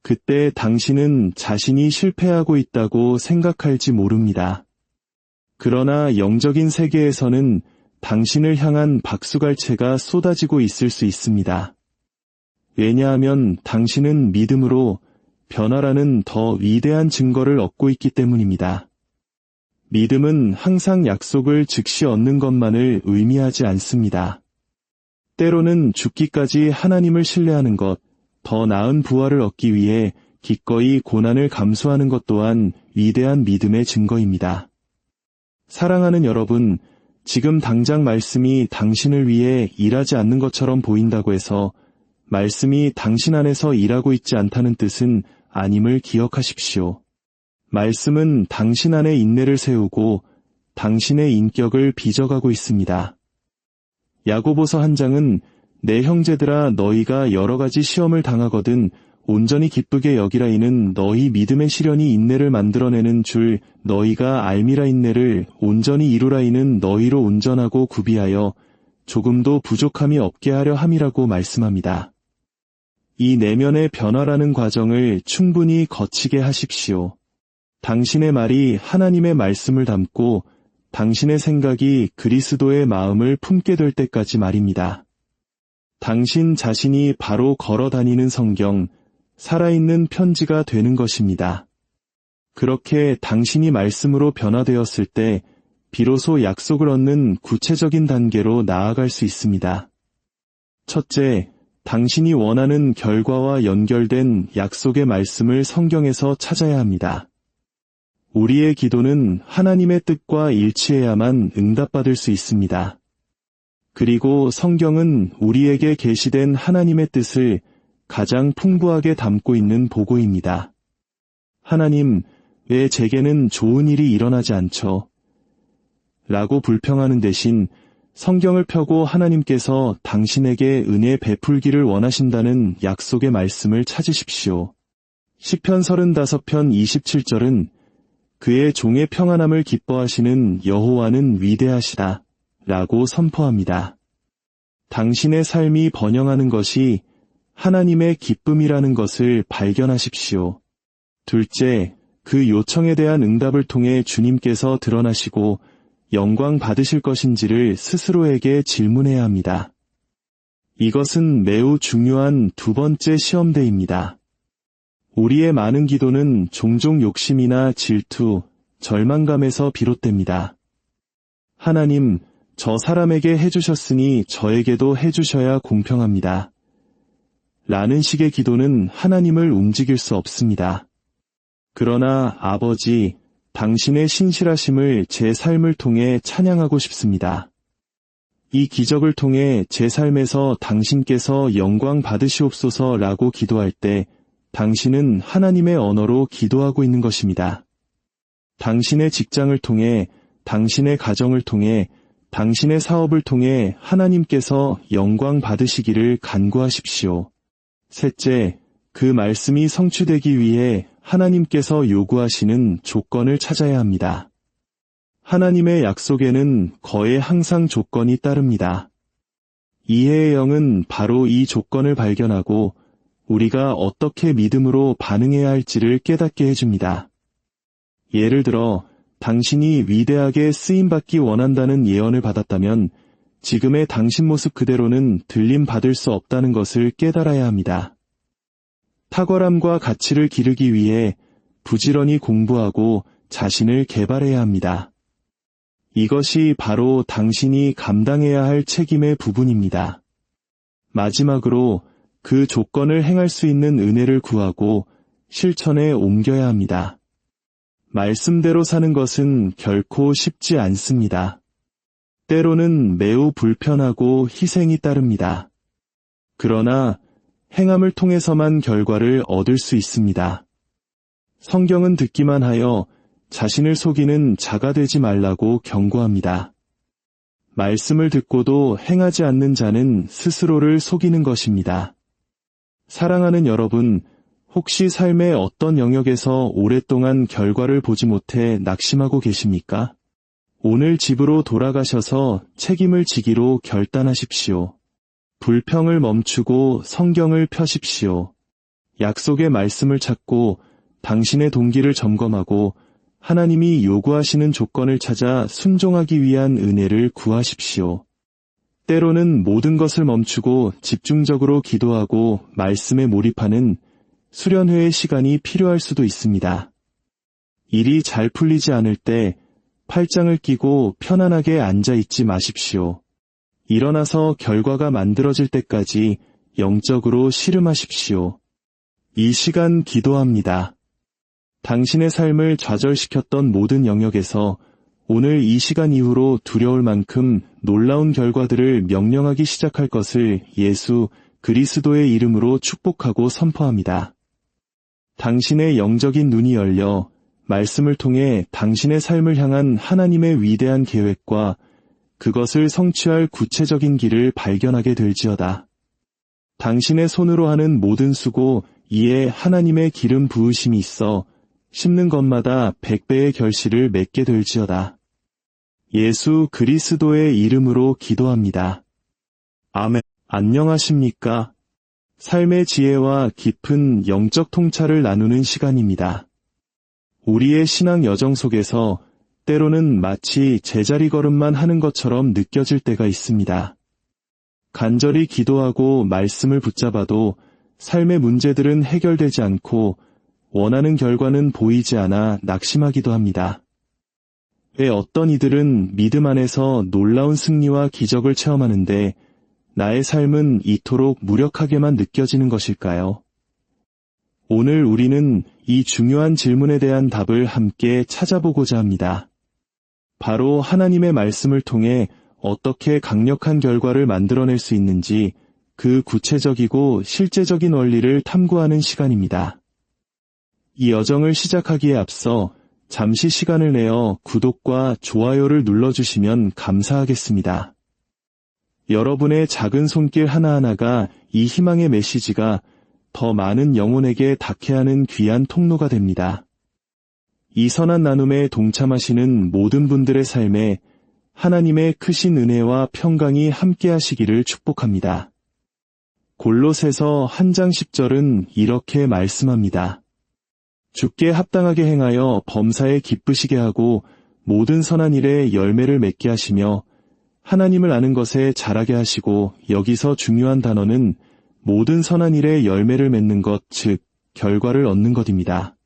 그때 당신은 자신이 실패하고 있다고 생각할지 모릅니다. 그러나 영적인 세계에서는 당신을 향한 박수갈채가 쏟아지고 있을 수 있습니다. 왜냐하면 당신은 믿음으로 변화라는 더 위대한 증거를 얻고 있기 때문입니다. 믿음은 항상 약속을 즉시 얻는 것만을 의미하지 않습니다. 때로는 죽기까지 하나님을 신뢰하는 것, 더 나은 부활을 얻기 위해 기꺼이 고난을 감수하는 것 또한 위대한 믿음의 증거입니다. 사랑하는 여러분, 지금 당장 말씀이 당신을 위해 일하지 않는 것처럼 보인다고 해서 말씀이 당신 안에서 일하고 있지 않다는 뜻은 아님을 기억하십시오. 말씀은 당신 안에 인내를 세우고 당신의 인격을 빚어가고 있습니다. 야고보서 1장은 내 형제들아 너희가 여러 가지 시험을 당하거든 온전히 기쁘게 여기라 이는 너희 믿음의 시련이 인내를 만들어내는 줄 너희가 알미라 인내를 온전히 이루라 이는 너희로 온전하고 구비하여 조금도 부족함이 없게 하려 함이라고 말씀합니다. 이 내면의 변화라는 과정을 충분히 거치게 하십시오. 당신의 말이 하나님의 말씀을 담고 당신의 생각이 그리스도의 마음을 품게 될 때까지 말입니다. 당신 자신이 바로 걸어 다니는 성경, 살아있는 편지가 되는 것입니다. 그렇게 당신이 말씀으로 변화되었을 때 비로소 약속을 얻는 구체적인 단계로 나아갈 수 있습니다. 첫째, 당신이 원하는 결과와 연결된 약속의 말씀을 성경에서 찾아야 합니다. 우리의 기도는 하나님의 뜻과 일치해야만 응답받을 수 있습니다. 그리고 성경은 우리에게 계시된 하나님의 뜻을 가장 풍부하게 담고 있는 보고입니다. 하나님, 왜 제게는 좋은 일이 일어나지 않죠? 라고 불평하는 대신 성경을 펴고 하나님께서 당신에게 은혜 베풀기를 원하신다는 약속의 말씀을 찾으십시오. 시편 35편 27절은 그의 종의 평안함을 기뻐하시는 여호와는 위대하시다 라고 선포합니다. 당신의 삶이 번영하는 것이 하나님의 기쁨이라는 것을 발견하십시오. 둘째, 그 요청에 대한 응답을 통해 주님께서 드러나시고 영광 받으실 것인지를 스스로에게 질문해야 합니다. 이것은 매우 중요한 두 번째 시험대입니다. 우리의 많은 기도는 종종 욕심이나 질투, 절망감에서 비롯됩니다. 하나님, 저 사람에게 해주셨으니 저에게도 해주셔야 공평합니다. 라는 식의 기도는 하나님을 움직일 수 없습니다. 그러나 아버지, 당신의 신실하심을 제 삶을 통해 찬양하고 싶습니다. 이 기적을 통해 제 삶에서 당신께서 영광 받으시옵소서라고 기도할 때 당신은 하나님의 언어로 기도하고 있는 것입니다. 당신의 직장을 통해, 당신의 가정을 통해, 당신의 사업을 통해 하나님께서 영광 받으시기를 간구하십시오. 셋째, 그 말씀이 성취되기 위해 하나님께서 요구하시는 조건을 찾아야 합니다. 하나님의 약속에는 거의 항상 조건이 따릅니다. 이해의 영은 바로 이 조건을 발견하고 우리가 어떻게 믿음으로 반응해야 할지를 깨닫게 해줍니다. 예를 들어, 당신이 위대하게 쓰임받기 원한다는 예언을 받았다면 지금의 당신 모습 그대로는 들림받을 수 없다는 것을 깨달아야 합니다. 탁월함과 가치를 기르기 위해 부지런히 공부하고 자신을 개발해야 합니다. 이것이 바로 당신이 감당해야 할 책임의 부분입니다. 마지막으로 그 조건을 행할 수 있는 은혜를 구하고 실천에 옮겨야 합니다. 말씀대로 사는 것은 결코 쉽지 않습니다. 때로는 매우 불편하고 희생이 따릅니다. 그러나 행함을 통해서만 결과를 얻을 수 있습니다. 성경은 듣기만 하여 자신을 속이는 자가 되지 말라고 경고합니다. 말씀을 듣고도 행하지 않는 자는 스스로를 속이는 것입니다. 사랑하는 여러분, 혹시 삶의 어떤 영역에서 오랫동안 결과를 보지 못해 낙심하고 계십니까? 오늘 집으로 돌아가셔서 책임을 지기로 결단하십시오. 불평을 멈추고 성경을 펴십시오. 약속의 말씀을 찾고 당신의 동기를 점검하고 하나님이 요구하시는 조건을 찾아 순종하기 위한 은혜를 구하십시오. 때로는 모든 것을 멈추고 집중적으로 기도하고 말씀에 몰입하는 수련회의 시간이 필요할 수도 있습니다. 일이 잘 풀리지 않을 때 팔짱을 끼고 편안하게 앉아 있지 마십시오. 일어나서 결과가 만들어질 때까지 영적으로 씨름하십시오. 이 시간 기도합니다. 당신의 삶을 좌절시켰던 모든 영역에서 오늘 이 시간 이후로 두려울 만큼 놀라운 결과들을 명령하기 시작할 것을 예수 그리스도의 이름으로 축복하고 선포합니다. 당신의 영적인 눈이 열려 말씀을 통해 당신의 삶을 향한 하나님의 위대한 계획과 그것을 성취할 구체적인 길을 발견하게 될지어다. 당신의 손으로 하는 모든 수고, 이에 하나님의 기름 부으심이 있어 심는 것마다 100배의 결실을 맺게 될지어다. 예수 그리스도의 이름으로 기도합니다. 아멘. 안녕하십니까? 삶의 지혜와 깊은 영적 통찰을 나누는 시간입니다. 우리의 신앙 여정 속에서 때로는 마치 제자리 걸음만 하는 것처럼 느껴질 때가 있습니다. 간절히 기도하고 말씀을 붙잡아도 삶의 문제들은 해결되지 않고 원하는 결과는 보이지 않아 낙심하기도 합니다. 왜 어떤 이들은 믿음 안에서 놀라운 승리와 기적을 체험하는데 나의 삶은 이토록 무력하게만 느껴지는 것일까요? 오늘 우리는 이 중요한 질문에 대한 답을 함께 찾아보고자 합니다. 바로 하나님의 말씀을 통해 어떻게 강력한 결과를 만들어낼 수 있는지 그 구체적이고 실제적인 원리를 탐구하는 시간입니다. 이 여정을 시작하기에 앞서 잠시 시간을 내어 구독과 좋아요를 눌러주시면 감사하겠습니다. 여러분의 작은 손길 하나하나가 이 희망의 메시지가 더 많은 영혼에게 닿게 하는 귀한 통로가 됩니다. 이 선한 나눔에 동참하시는 모든 분들의 삶에 하나님의 크신 은혜와 평강이 함께하시기를 축복합니다. 골로새서 1장 10절은 이렇게 말씀합니다. 주께 합당하게 행하여 범사에 기쁘시게 하고 모든 선한 일에 열매를 맺게 하시며 하나님을 아는 것에 자라게 하시고, 여기서 중요한 단어는 모든 선한 일에 열매를 맺는 것, 즉 결과를 얻는 것입니다.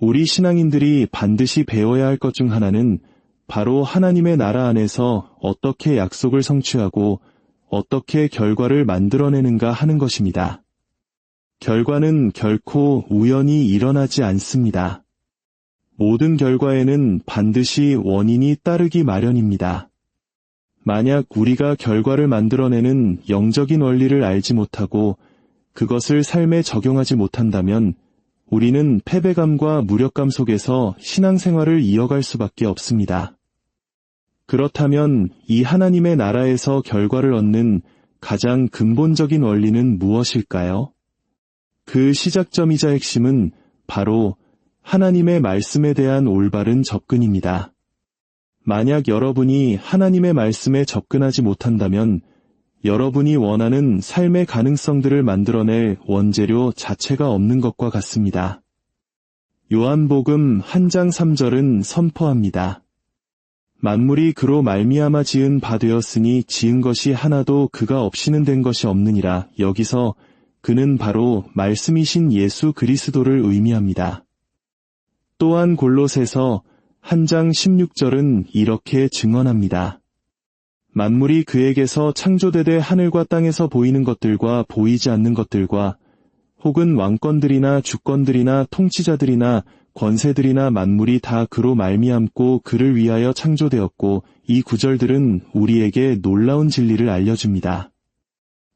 우리 신앙인들이 반드시 배워야 할 것 중 하나는 바로 하나님의 나라 안에서 어떻게 약속을 성취하고 어떻게 결과를 만들어내는가 하는 것입니다. 결과는 결코 우연히 일어나지 않습니다. 모든 결과에는 반드시 원인이 따르기 마련입니다. 만약 우리가 결과를 만들어내는 영적인 원리를 알지 못하고 그것을 삶에 적용하지 못한다면 우리는 패배감과 무력감 속에서 신앙생활을 이어갈 수밖에 없습니다. 그렇다면 이 하나님의 나라에서 결과를 얻는 가장 근본적인 원리는 무엇일까요? 그 시작점이자 핵심은 바로 하나님의 말씀에 대한 올바른 접근입니다. 만약 여러분이 하나님의 말씀에 접근하지 못한다면 여러분이 원하는 삶의 가능성들을 만들어낼 원재료 자체가 없는 것과 같습니다. 요한복음 1장 3절은 선포합니다. 만물이 그로 말미암아 지은 바 되었으니 지은 것이 하나도 그가 없이는 된 것이 없느니라. 여기서 그는 바로 말씀이신 예수 그리스도를 의미합니다. 또한 골로새서 1장 16절은 이렇게 증언합니다. 만물이 그에게서 창조되되 하늘과 땅에서 보이는 것들과 보이지 않는 것들과 혹은 왕권들이나 주권들이나 통치자들이나 권세들이나 만물이 다 그로 말미암고 그를 위하여 창조되었고, 이 구절들은 우리에게 놀라운 진리를 알려줍니다.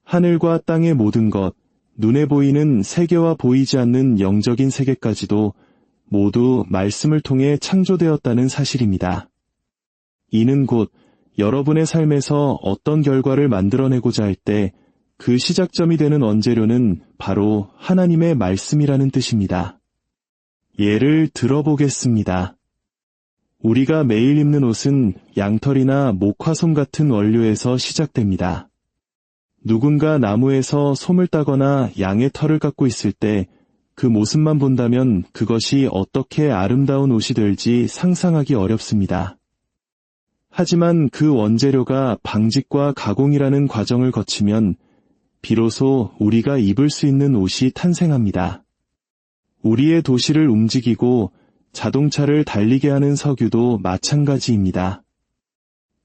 하늘과 땅의 모든 것, 눈에 보이는 세계와 보이지 않는 영적인 세계까지도 모두 말씀을 통해 창조되었다는 사실입니다. 이는 곧 여러분의 삶에서 어떤 결과를 만들어내고자 할 때 그 시작점이 되는 원재료는 바로 하나님의 말씀이라는 뜻입니다. 예를 들어보겠습니다. 우리가 매일 입는 옷은 양털이나 목화솜 같은 원료에서 시작됩니다. 누군가 나무에서 솜을 따거나 양의 털을 깎고 있을 때 그 모습만 본다면 그것이 어떻게 아름다운 옷이 될지 상상하기 어렵습니다. 하지만 그 원재료가 방직과 가공이라는 과정을 거치면 비로소 우리가 입을 수 있는 옷이 탄생합니다. 우리의 도시를 움직이고 자동차를 달리게 하는 석유도 마찬가지입니다.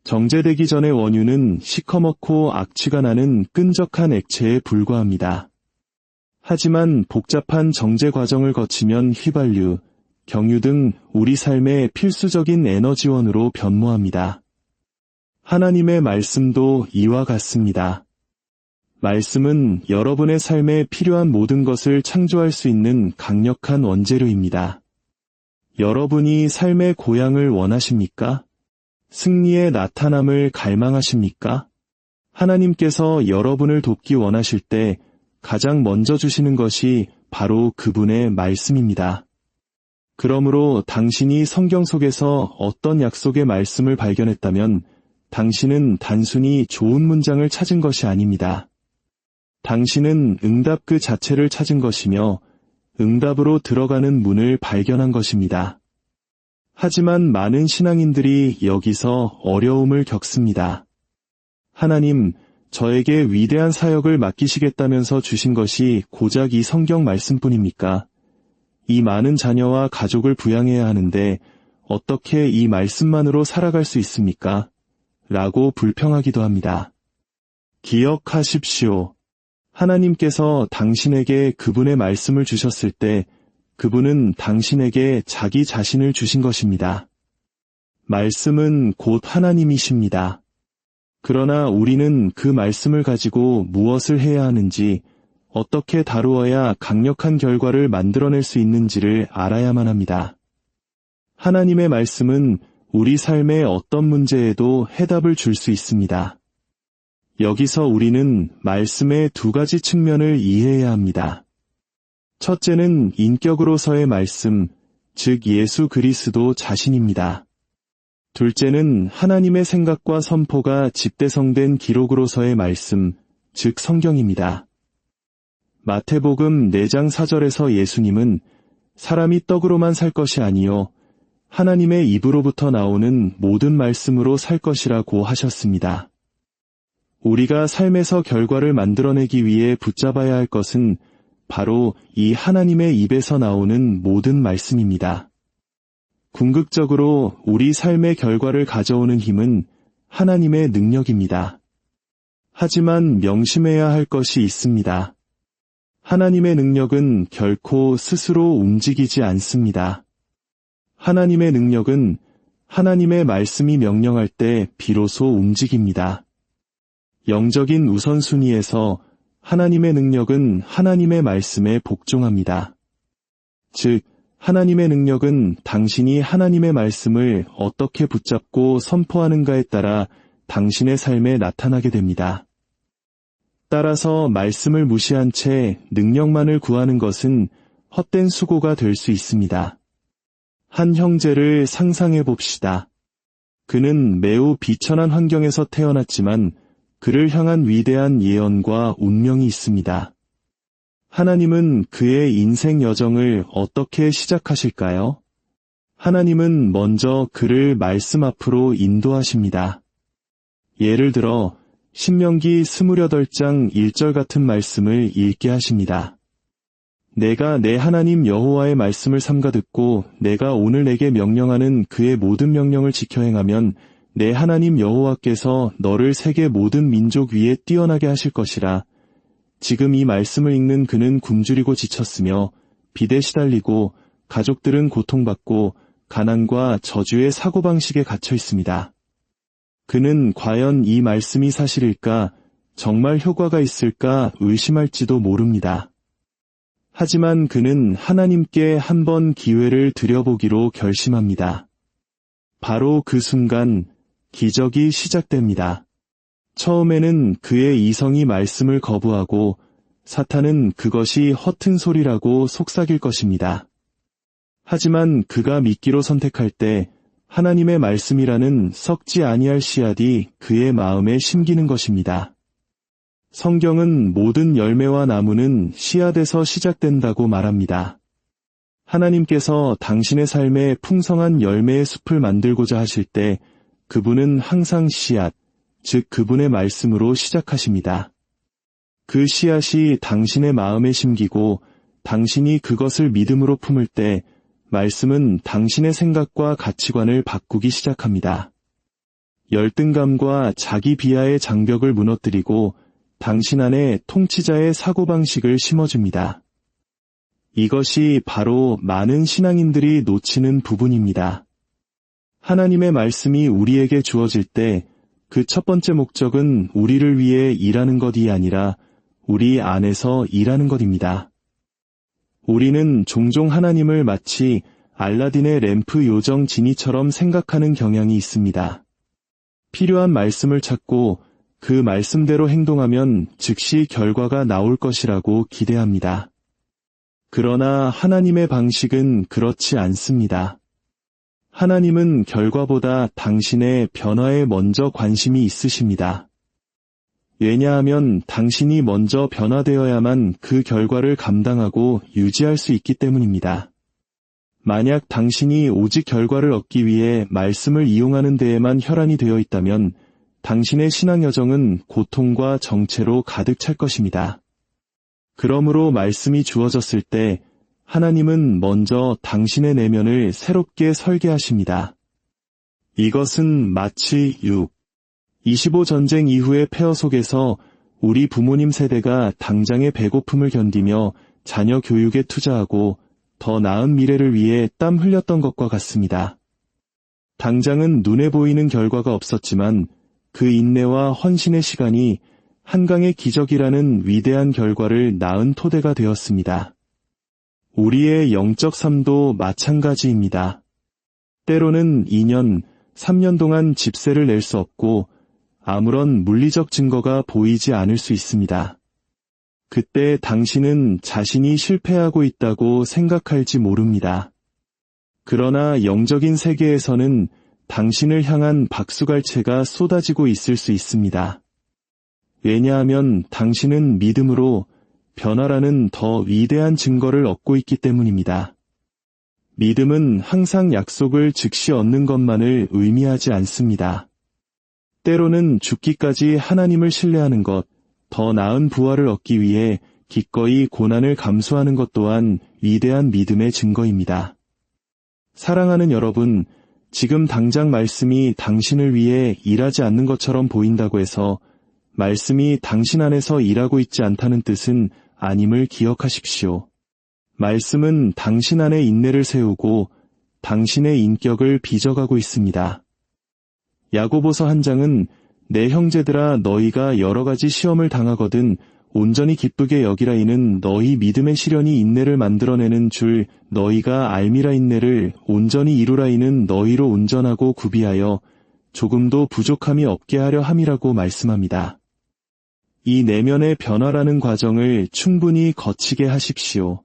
정제되기 전의 원유는 시커멓고 악취가 나는 끈적한 액체에 불과합니다. 하지만 복잡한 정제 과정을 거치면 휘발유, 경유 등 우리 삶의 필수적인 에너지원으로 변모합니다. 하나님의 말씀도 이와 같습니다. 말씀은 여러분의 삶에 필요한 모든 것을 창조할 수 있는 강력한 원재료입니다. 여러분이 삶의 고향을 원하십니까? 승리의 나타남을 갈망하십니까? 하나님께서 여러분을 돕기 원하실 때 가장 먼저 주시는 것이 바로 그분의 말씀입니다. 그러므로 당신이 성경 속에서 어떤 약속의 말씀을 발견했다면 당신은 단순히 좋은 문장을 찾은 것이 아닙니다. 당신은 응답 그 자체를 찾은 것이며 응답으로 들어가는 문을 발견한 것입니다. 하지만 많은 신앙인들이 여기서 어려움을 겪습니다. 하나님, 저에게 위대한 사역을 맡기시겠다면서 주신 것이 고작 이 성경 말씀뿐입니까? 이 많은 자녀와 가족을 부양해야 하는데 어떻게 이 말씀만으로 살아갈 수 있습니까? 라고 불평하기도 합니다. 기억하십시오. 하나님께서 당신에게 그분의 말씀을 주셨을 때 그분은 당신에게 자기 자신을 주신 것입니다. 말씀은 곧 하나님이십니다. 그러나 우리는 그 말씀을 가지고 무엇을 해야 하는지, 어떻게 다루어야 강력한 결과를 만들어낼 수 있는지를 알아야만 합니다. 하나님의 말씀은 우리 삶의 어떤 문제에도 해답을 줄 수 있습니다. 여기서 우리는 말씀의 두 가지 측면을 이해해야 합니다. 첫째는 인격으로서의 말씀, 즉 예수 그리스도 자신입니다. 둘째는 하나님의 생각과 선포가 집대성된 기록으로서의 말씀, 즉 성경입니다. 마태복음 4장 4절에서 예수님은 사람이 떡으로만 살 것이 아니요 하나님의 입으로부터 나오는 모든 말씀으로 살 것이라고 하셨습니다. 우리가 삶에서 결과를 만들어내기 위해 붙잡아야 할 것은 바로 이 하나님의 입에서 나오는 모든 말씀입니다. 궁극적으로 우리 삶의 결과를 가져오는 힘은 하나님의 능력입니다. 하지만 명심해야 할 것이 있습니다. 하나님의 능력은 결코 스스로 움직이지 않습니다. 하나님의 능력은 하나님의 말씀이 명령할 때 비로소 움직입니다. 영적인 우선순위에서 하나님의 능력은 하나님의 말씀에 복종합니다. 즉, 하나님의 능력은 당신이 하나님의 말씀을 어떻게 붙잡고 선포하는가에 따라 당신의 삶에 나타나게 됩니다. 따라서 말씀을 무시한 채 능력만을 구하는 것은 헛된 수고가 될 수 있습니다. 한 형제를 상상해 봅시다. 그는 매우 비천한 환경에서 태어났지만 그를 향한 위대한 예언과 운명이 있습니다. 하나님은 그의 인생 여정을 어떻게 시작하실까요? 하나님은 먼저 그를 말씀 앞으로 인도하십니다. 예를 들어 신명기 28장 1절 같은 말씀을 읽게 하십니다. 내가 내 하나님 여호와의 말씀을 삼가 듣고 내가 오늘 내게 명령하는 그의 모든 명령을 지켜 행하면 내 하나님 여호와께서 너를 세계 모든 민족 위에 뛰어나게 하실 것이라. 지금 이 말씀을 읽는 그는 굶주리고 지쳤으며 빚에 시달리고 가족들은 고통받고 가난과 저주의 사고방식에 갇혀 있습니다. 그는 과연 이 말씀이 사실일까, 정말 효과가 있을까 의심할지도 모릅니다. 하지만 그는 하나님께 한번 기회를 드려보기로 결심합니다. 바로 그 순간 기적이 시작됩니다. 처음에는 그의 이성이 말씀을 거부하고 사탄은 그것이 허튼 소리라고 속삭일 것입니다. 하지만 그가 믿기로 선택할 때 하나님의 말씀이라는 썩지 아니할 씨앗이 그의 마음에 심기는 것입니다. 성경은 모든 열매와 나무는 씨앗에서 시작된다고 말합니다. 하나님께서 당신의 삶에 풍성한 열매의 숲을 만들고자 하실 때 그분은 항상 씨앗, 즉 그분의 말씀으로 시작하십니다. 그 씨앗이 당신의 마음에 심기고 당신이 그것을 믿음으로 품을 때 말씀은 당신의 생각과 가치관을 바꾸기 시작합니다. 열등감과 자기 비하의 장벽을 무너뜨리고 당신 안에 통치자의 사고방식을 심어줍니다. 이것이 바로 많은 신앙인들이 놓치는 부분입니다. 하나님의 말씀이 우리에게 주어질 때 그 첫 번째 목적은 우리를 위해 일하는 것이 아니라 우리 안에서 일하는 것입니다. 우리는 종종 하나님을 마치 알라딘의 램프 요정 지니처럼 생각하는 경향이 있습니다. 필요한 말씀을 찾고 그 말씀대로 행동하면 즉시 결과가 나올 것이라고 기대합니다. 그러나 하나님의 방식은 그렇지 않습니다. 하나님은 결과보다 당신의 변화에 먼저 관심이 있으십니다. 왜냐하면 당신이 먼저 변화되어야만 그 결과를 감당하고 유지할 수 있기 때문입니다. 만약 당신이 오직 결과를 얻기 위해 말씀을 이용하는 데에만 혈안이 되어 있다면 당신의 신앙 여정은 고통과 정체로 가득 찰 것입니다. 그러므로 말씀이 주어졌을 때 하나님은 먼저 당신의 내면을 새롭게 설계하십니다. 이것은 마치 6.25 전쟁 이후의 폐허 속에서 우리 부모님 세대가 당장의 배고픔을 견디며 자녀 교육에 투자하고 더 나은 미래를 위해 땀 흘렸던 것과 같습니다. 당장은 눈에 보이는 결과가 없었지만 그 인내와 헌신의 시간이 한강의 기적이라는 위대한 결과를 낳은 토대가 되었습니다. 우리의 영적 삶도 마찬가지입니다. 때로는 2년, 3년 동안 집세를 낼 수 없고 아무런 물리적 증거가 보이지 않을 수 있습니다. 그때 당신은 자신이 실패하고 있다고 생각할지 모릅니다. 그러나 영적인 세계에서는 당신을 향한 박수갈채가 쏟아지고 있을 수 있습니다. 왜냐하면 당신은 믿음으로 변화라는 더 위대한 증거를 얻고 있기 때문입니다. 믿음은 항상 약속을 즉시 얻는 것만을 의미하지 않습니다. 때로는 죽기까지 하나님을 신뢰하는 것, 더 나은 부활을 얻기 위해 기꺼이 고난을 감수하는 것 또한 위대한 믿음의 증거입니다. 사랑하는 여러분, 지금 당장 말씀이 당신을 위해 일하지 않는 것처럼 보인다고 해서 말씀이 당신 안에서 일하고 있지 않다는 뜻은 아님을 기억하십시오. 말씀은 당신 안에 인내를 세우고 당신의 인격을 빚어가고 있습니다. 야고보서 1장은 내 형제들아 너희가 여러 가지 시험을 당하거든 온전히 기쁘게 여기라 이는 너희 믿음의 시련이 인내를 만들어내는 줄 너희가 알미라 인내를 온전히 이루라 이는 너희로 온전하고 구비하여 조금도 부족함이 없게 하려 함이라고 말씀합니다. 이 내면의 변화라는 과정을 충분히 거치게 하십시오.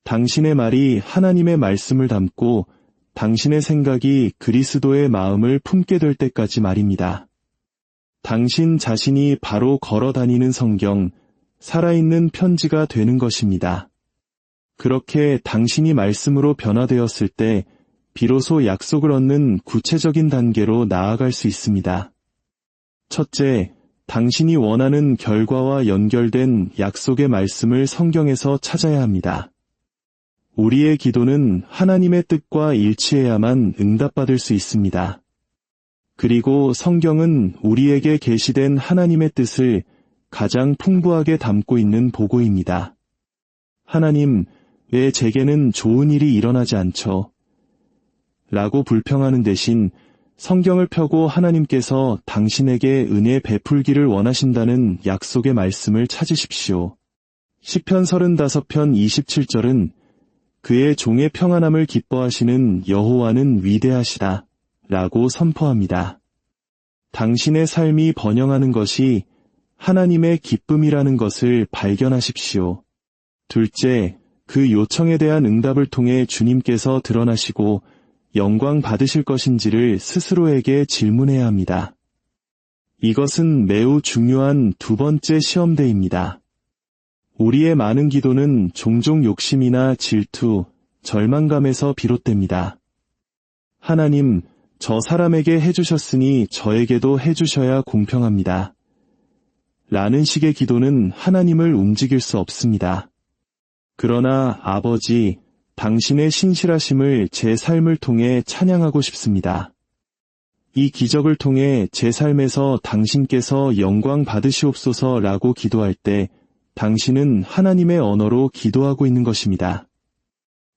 당신의 말이 하나님의 말씀을 담고 당신의 생각이 그리스도의 마음을 품게 될 때까지 말입니다. 당신 자신이 바로 걸어 다니는 성경, 살아있는 편지가 되는 것입니다. 그렇게 당신이 말씀으로 변화되었을 때 비로소 약속을 얻는 구체적인 단계로 나아갈 수 있습니다. 첫째, 당신이 원하는 결과와 연결된 약속의 말씀을 성경에서 찾아야 합니다. 우리의 기도는 하나님의 뜻과 일치해야만 응답받을 수 있습니다. 그리고 성경은 우리에게 계시된 하나님의 뜻을 가장 풍부하게 담고 있는 보고입니다. 하나님, 왜 제게는 좋은 일이 일어나지 않죠? 라고 불평하는 대신 성경을 펴고 하나님께서 당신에게 은혜 베풀기를 원하신다는 약속의 말씀을 찾으십시오. 시편 35편 27절은 그의 종의 평안함을 기뻐하시는 여호와는 위대하시다 라고 선포합니다. 당신의 삶이 번영하는 것이 하나님의 기쁨이라는 것을 발견하십시오. 둘째, 그 요청에 대한 응답을 통해 주님께서 드러나시고 영광 받으실 것인지를 스스로에게 질문해야 합니다. 이것은 매우 중요한 두 번째 시험대입니다. 우리의 많은 기도는 종종 욕심이나 질투, 절망감에서 비롯됩니다. 하나님, 저 사람에게 해주셨으니 저에게도 해주셔야 공평합니다. 라는 식의 기도는 하나님을 움직일 수 없습니다. 그러나 아버지, 당신의 신실하심을 제 삶을 통해 찬양하고 싶습니다. 이 기적을 통해 제 삶에서 당신께서 영광 받으시옵소서라고 기도할 때 당신은 하나님의 언어로 기도하고 있는 것입니다.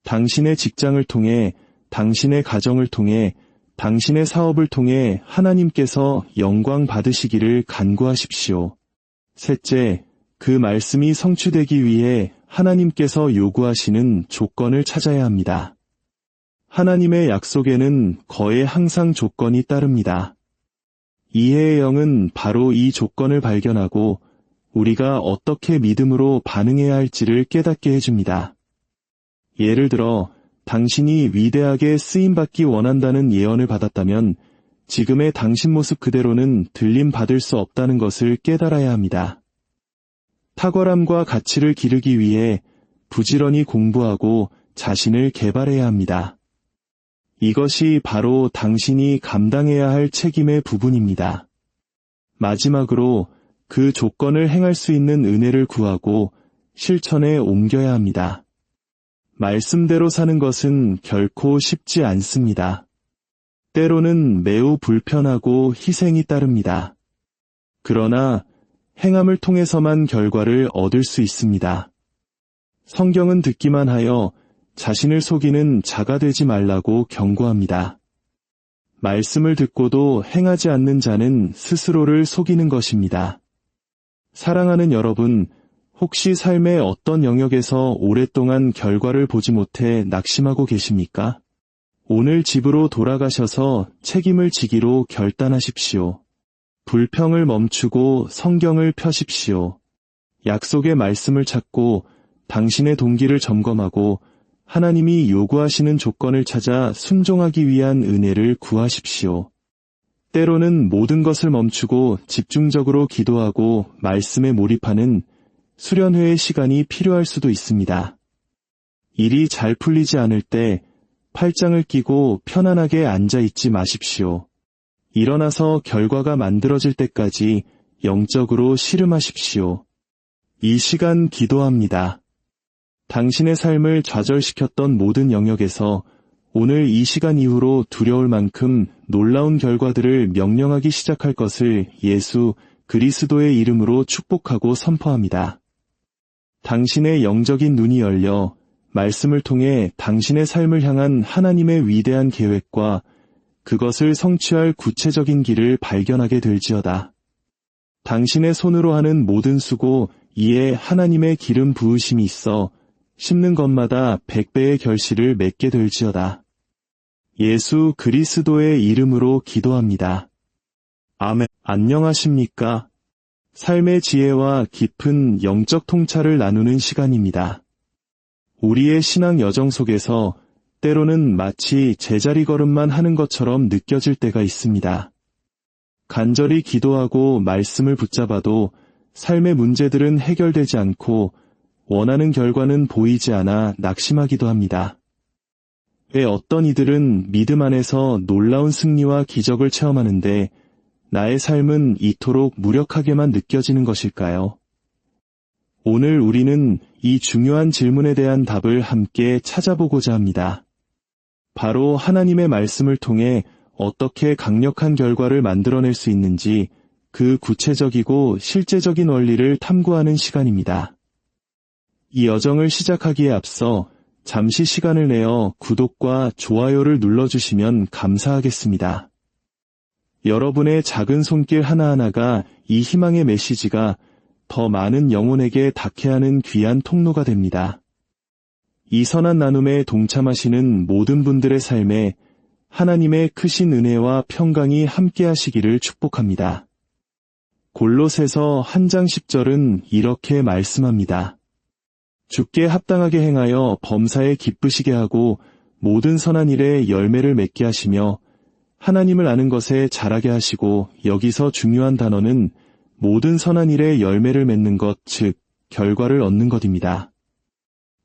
당신의 직장을 통해, 당신의 가정을 통해, 당신의 사업을 통해 하나님께서 영광 받으시기를 간구하십시오. 셋째, 그 말씀이 성취되기 위해 하나님께서 요구하시는 조건을 찾아야 합니다. 하나님의 약속에는 거의 항상 조건이 따릅니다. 이해의 영은 바로 이 조건을 발견하고 우리가 어떻게 믿음으로 반응해야 할지를 깨닫게 해줍니다. 예를 들어 당신이 위대하게 쓰임받기 원한다는 예언을 받았다면 지금의 당신 모습 그대로는 들림받을 수 없다는 것을 깨달아야 합니다. 탁월함과 가치를 기르기 위해 부지런히 공부하고 자신을 개발해야 합니다. 이것이 바로 당신이 감당해야 할 책임의 부분입니다. 마지막으로 그 조건을 행할 수 있는 은혜를 구하고 실천에 옮겨야 합니다. 말씀대로 사는 것은 결코 쉽지 않습니다. 때로는 매우 불편하고 희생이 따릅니다. 그러나 행함을 통해서만 결과를 얻을 수 있습니다. 성경은 듣기만 하여 자신을 속이는 자가 되지 말라고 경고합니다. 말씀을 듣고도 행하지 않는 자는 스스로를 속이는 것입니다. 사랑하는 여러분, 혹시 삶의 어떤 영역에서 오랫동안 결과를 보지 못해 낙심하고 계십니까? 오늘 집으로 돌아가셔서 책임을 지기로 결단하십시오. 불평을 멈추고 성경을 펴십시오. 약속의 말씀을 찾고 당신의 동기를 점검하고 하나님이 요구하시는 조건을 찾아 순종하기 위한 은혜를 구하십시오. 때로는 모든 것을 멈추고 집중적으로 기도하고 말씀에 몰입하는 수련회의 시간이 필요할 수도 있습니다. 일이 잘 풀리지 않을 때 팔짱을 끼고 편안하게 앉아 있지 마십시오. 일어나서 결과가 만들어질 때까지 영적으로 씨름하십시오. 이 시간 기도합니다. 당신의 삶을 좌절시켰던 모든 영역에서 오늘 이 시간 이후로 두려울 만큼 놀라운 결과들을 명령하기 시작할 것을 예수 그리스도의 이름으로 축복하고 선포합니다. 당신의 영적인 눈이 열려 말씀을 통해 당신의 삶을 향한 하나님의 위대한 계획과 그것을 성취할 구체적인 길을 발견하게 될지어다. 당신의 손으로 하는 모든 수고 이에 하나님의 기름 부으심이 있어 심는 것마다 100배의 결실을 맺게 될지어다. 예수 그리스도의 이름으로 기도합니다. 아멘. 안녕하십니까? 삶의 지혜와 깊은 영적 통찰을 나누는 시간입니다. 우리의 신앙 여정 속에서 때로는 마치 제자리 걸음만 하는 것처럼 느껴질 때가 있습니다. 간절히 기도하고 말씀을 붙잡아도 삶의 문제들은 해결되지 않고 원하는 결과는 보이지 않아 낙심하기도 합니다. 왜 어떤 이들은 믿음 안에서 놀라운 승리와 기적을 체험하는데 나의 삶은 이토록 무력하게만 느껴지는 것일까요? 오늘 우리는 이 중요한 질문에 대한 답을 함께 찾아보고자 합니다. 바로 하나님의 말씀을 통해 어떻게 강력한 결과를 만들어낼 수 있는지 그 구체적이고 실제적인 원리를 탐구하는 시간입니다. 이 여정을 시작하기에 앞서 잠시 시간을 내어 구독과 좋아요를 눌러주시면 감사하겠습니다. 여러분의 작은 손길 하나하나가 이 희망의 메시지가 더 많은 영혼에게 닿게 하는 귀한 통로가 됩니다. 이 선한 나눔에 동참하시는 모든 분들의 삶에 하나님의 크신 은혜와 평강이 함께하시기를 축복합니다. 골로새서 1장 10절은 이렇게 말씀합니다. 주께 합당하게 행하여 범사에 기쁘시게 하고 모든 선한 일에 열매를 맺게 하시며 하나님을 아는 것에 자라게 하시고, 여기서 중요한 단어는 모든 선한 일에 열매를 맺는 것, 즉 결과를 얻는 것입니다.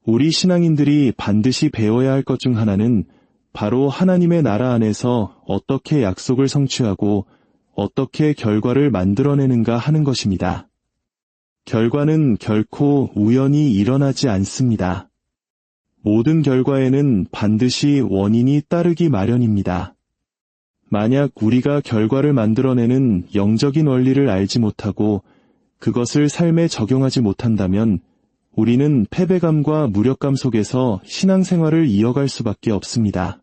우리 신앙인들이 반드시 배워야 할 것 중 하나는 바로 하나님의 나라 안에서 어떻게 약속을 성취하고 어떻게 결과를 만들어내는가 하는 것입니다. 결과는 결코 우연히 일어나지 않습니다. 모든 결과에는 반드시 원인이 따르기 마련입니다. 만약 우리가 결과를 만들어내는 영적인 원리를 알지 못하고 그것을 삶에 적용하지 못한다면 우리는 패배감과 무력감 속에서 신앙생활을 이어갈 수밖에 없습니다.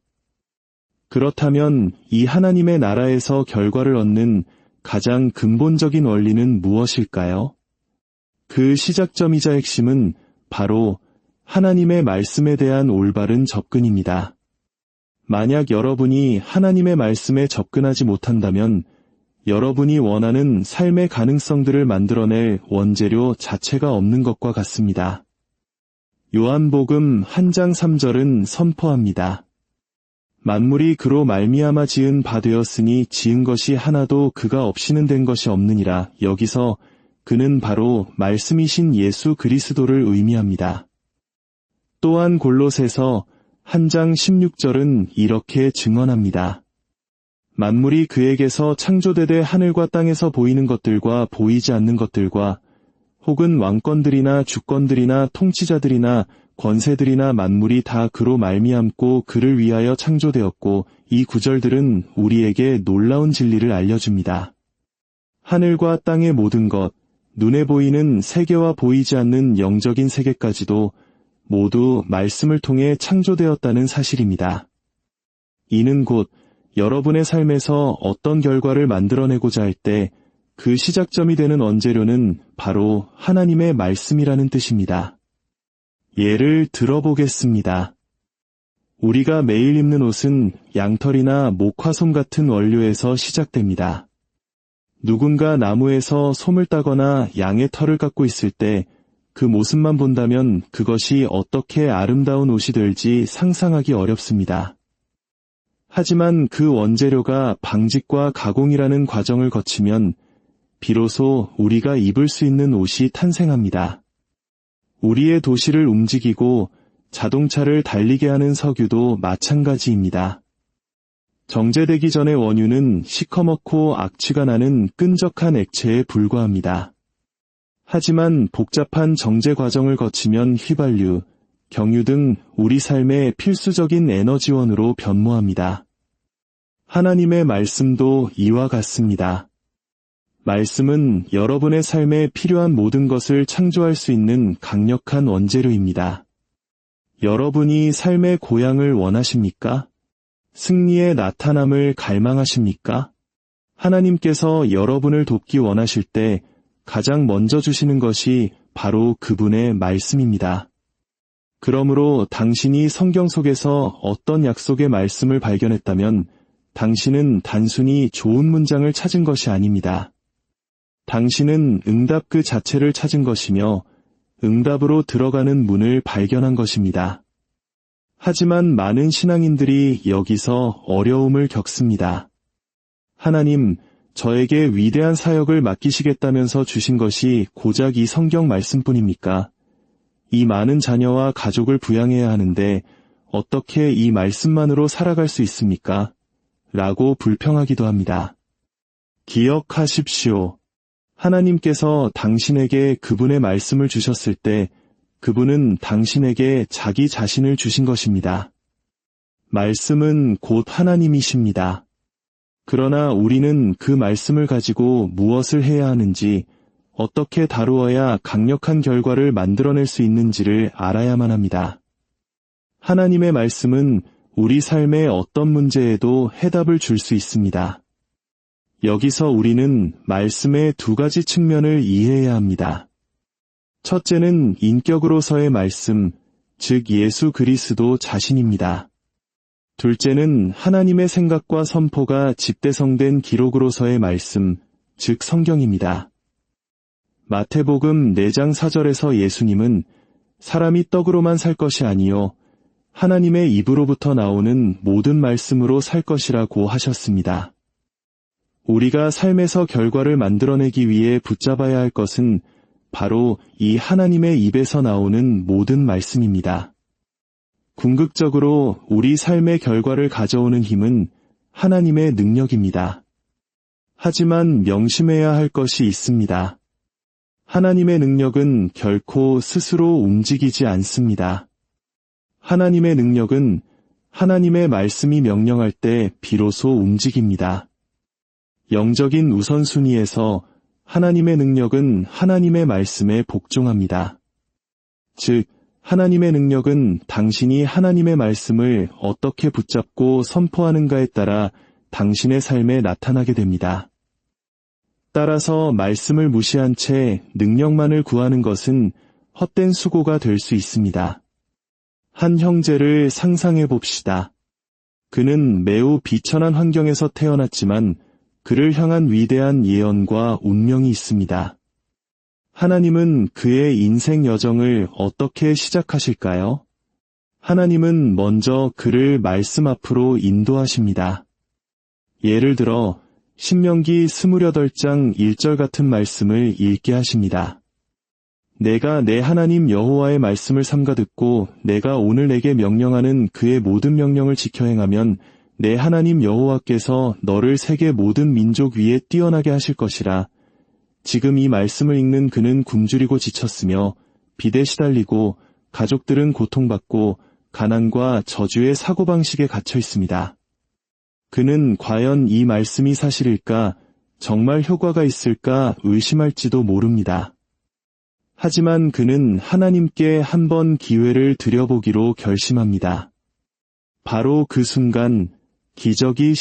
그렇다면 이 하나님의 나라에서 결과를 얻는 가장 근본적인 원리는 무엇일까요? 그 시작점이자 핵심은 바로 하나님의 말씀에 대한 올바른 접근입니다. 만약 여러분이 하나님의 말씀에 접근하지 못한다면 여러분이 원하는 삶의 가능성들을 만들어낼 원재료 자체가 없는 것과 같습니다. 요한복음 1장 3절은 선포합니다. 만물이 그로 말미암아 지은 바 되었으니 지은 것이 하나도 그가 없이는 된 것이 없느니라. 여기서 그는 바로 말씀이신 예수 그리스도를 의미합니다. 또한 골로새서 1장 16절은 이렇게 증언합니다. 만물이 그에게서 창조되되 하늘과 땅에서 보이는 것들과 보이지 않는 것들과 혹은 왕권들이나 주권들이나 통치자들이나 권세들이나 만물이 다 그로 말미암고 그를 위하여 창조되었고, 이 구절들은 우리에게 놀라운 진리를 알려줍니다. 하늘과 땅의 모든 것, 눈에 보이는 세계와 보이지 않는 영적인 세계까지도 모두 말씀을 통해 창조되었다는 사실입니다. 이는 곧 여러분의 삶에서 어떤 결과를 만들어내고자 할 때 그 시작점이 되는 원재료는 바로 하나님의 말씀이라는 뜻입니다. 예를 들어보겠습니다. 우리가 매일 입는 옷은 양털이나 목화솜 같은 원료에서 시작됩니다. 누군가 나무에서 솜을 따거나 양의 털을 깎고 있을 때 그 모습만 본다면 그것이 어떻게 아름다운 옷이 될지 상상하기 어렵습니다. 하지만 그 원재료가 방직과 가공이라는 과정을 거치면 비로소 우리가 입을 수 있는 옷이 탄생합니다. 우리의 도시를 움직이고 자동차를 달리게 하는 석유도 마찬가지입니다. 정제되기 전의 원유는 시커멓고 악취가 나는 끈적한 액체에 불과합니다. 하지만 복잡한 정제 과정을 거치면 휘발유, 경유 등 우리 삶의 필수적인 에너지원으로 변모합니다. 하나님의 말씀도 이와 같습니다. 말씀은 여러분의 삶에 필요한 모든 것을 창조할 수 있는 강력한 원재료입니다. 여러분이 삶의 고향을 원하십니까? 승리의 나타남을 갈망하십니까? 하나님께서 여러분을 돕기 원하실 때 가장 먼저 주시는 것이 바로 그분의 말씀입니다. 그러므로 당신이 성경 속에서 어떤 약속의 말씀을 발견했다면 당신은 단순히 좋은 문장을 찾은 것이 아닙니다. 당신은 응답 그 자체를 찾은 것이며 응답으로 들어가는 문을 발견한 것입니다. 하지만 많은 신앙인들이 여기서 어려움을 겪습니다. 하나님, 저에게 위대한 사역을 맡기시겠다면서 주신 것이 고작 이 성경 말씀뿐입니까? 이 많은 자녀와 가족을 부양해야 하는데 어떻게 이 말씀만으로 살아갈 수 있습니까? 라고 불평하기도 합니다. 기억하십시오. 하나님께서 당신에게 그분의 말씀을 주셨을 때 그분은 당신에게 자기 자신을 주신 것입니다. 말씀은 곧 하나님이십니다. 그러나 우리는 그 말씀을 가지고 무엇을 해야 하는지, 어떻게 다루어야 강력한 결과를 만들어낼 수 있는지를 알아야만 합니다. 하나님의 말씀은 우리 삶의 어떤 문제에도 해답을 줄 수 있습니다. 여기서 우리는 말씀의 두 가지 측면을 이해해야 합니다. 첫째는 인격으로서의 말씀, 즉 예수 그리스도 자신입니다. 둘째는 하나님의 생각과 선포가 집대성된 기록으로서의 말씀, 즉 성경입니다. 마태복음 4장 4절에서 예수님은 사람이 떡으로만 살 것이 아니요 하나님의 입으로부터 나오는 모든 말씀으로 살 것이라고 하셨습니다. 우리가 삶에서 결과를 만들어내기 위해 붙잡아야 할 것은 바로 이 하나님의 입에서 나오는 모든 말씀입니다. 궁극적으로 우리 삶의 결과를 가져오는 힘은 하나님의 능력입니다. 하지만 명심해야 할 것이 있습니다. 하나님의 능력은 결코 스스로 움직이지 않습니다. 하나님의 능력은 하나님의 말씀이 명령할 때 비로소 움직입니다. 영적인 우선순위에서 하나님의 능력은 하나님의 말씀에 복종합니다. 즉, 하나님의 능력은 당신이 하나님의 말씀을 어떻게 붙잡고 선포하는가에 따라 당신의 삶에 나타나게 됩니다. 따라서 말씀을 무시한 채 능력만을 구하는 것은 헛된 수고가 될 수 있습니다. 한 형제를 상상해 봅시다. 그는 매우 비천한 환경에서 태어났지만 그를 향한 위대한 예언과 운명이 있습니다. 하나님은 그의 인생 여정을 어떻게 시작하실까요? 하나님은 먼저 그를 말씀 앞으로 인도하십니다. 예를 들어 신명기 28장 1절 같은 말씀을 읽게 하십니다. 내가 내 하나님 여호와의 말씀을 삼가 듣고 내가 오늘 내게 명령하는 그의 모든 명령을 지켜 행하면 내 하나님 여호와께서 너를 세계 모든 민족 위에 뛰어나게 하실 것이라. 지금 이 말씀을 읽는 그는 굶주리고 지쳤으며 빚에 시달리고 가족들은 고통받고 가난과 저주의 사고방식에 갇혀 있습니다. 그는 과연 이 말씀이 사실일까, 정말 효과가 있을까 의심할지도 모릅니다. 하지만 그는 하나님께 한 번 기회를 드려보기로 결심합니다. 바로 그 순간 기적이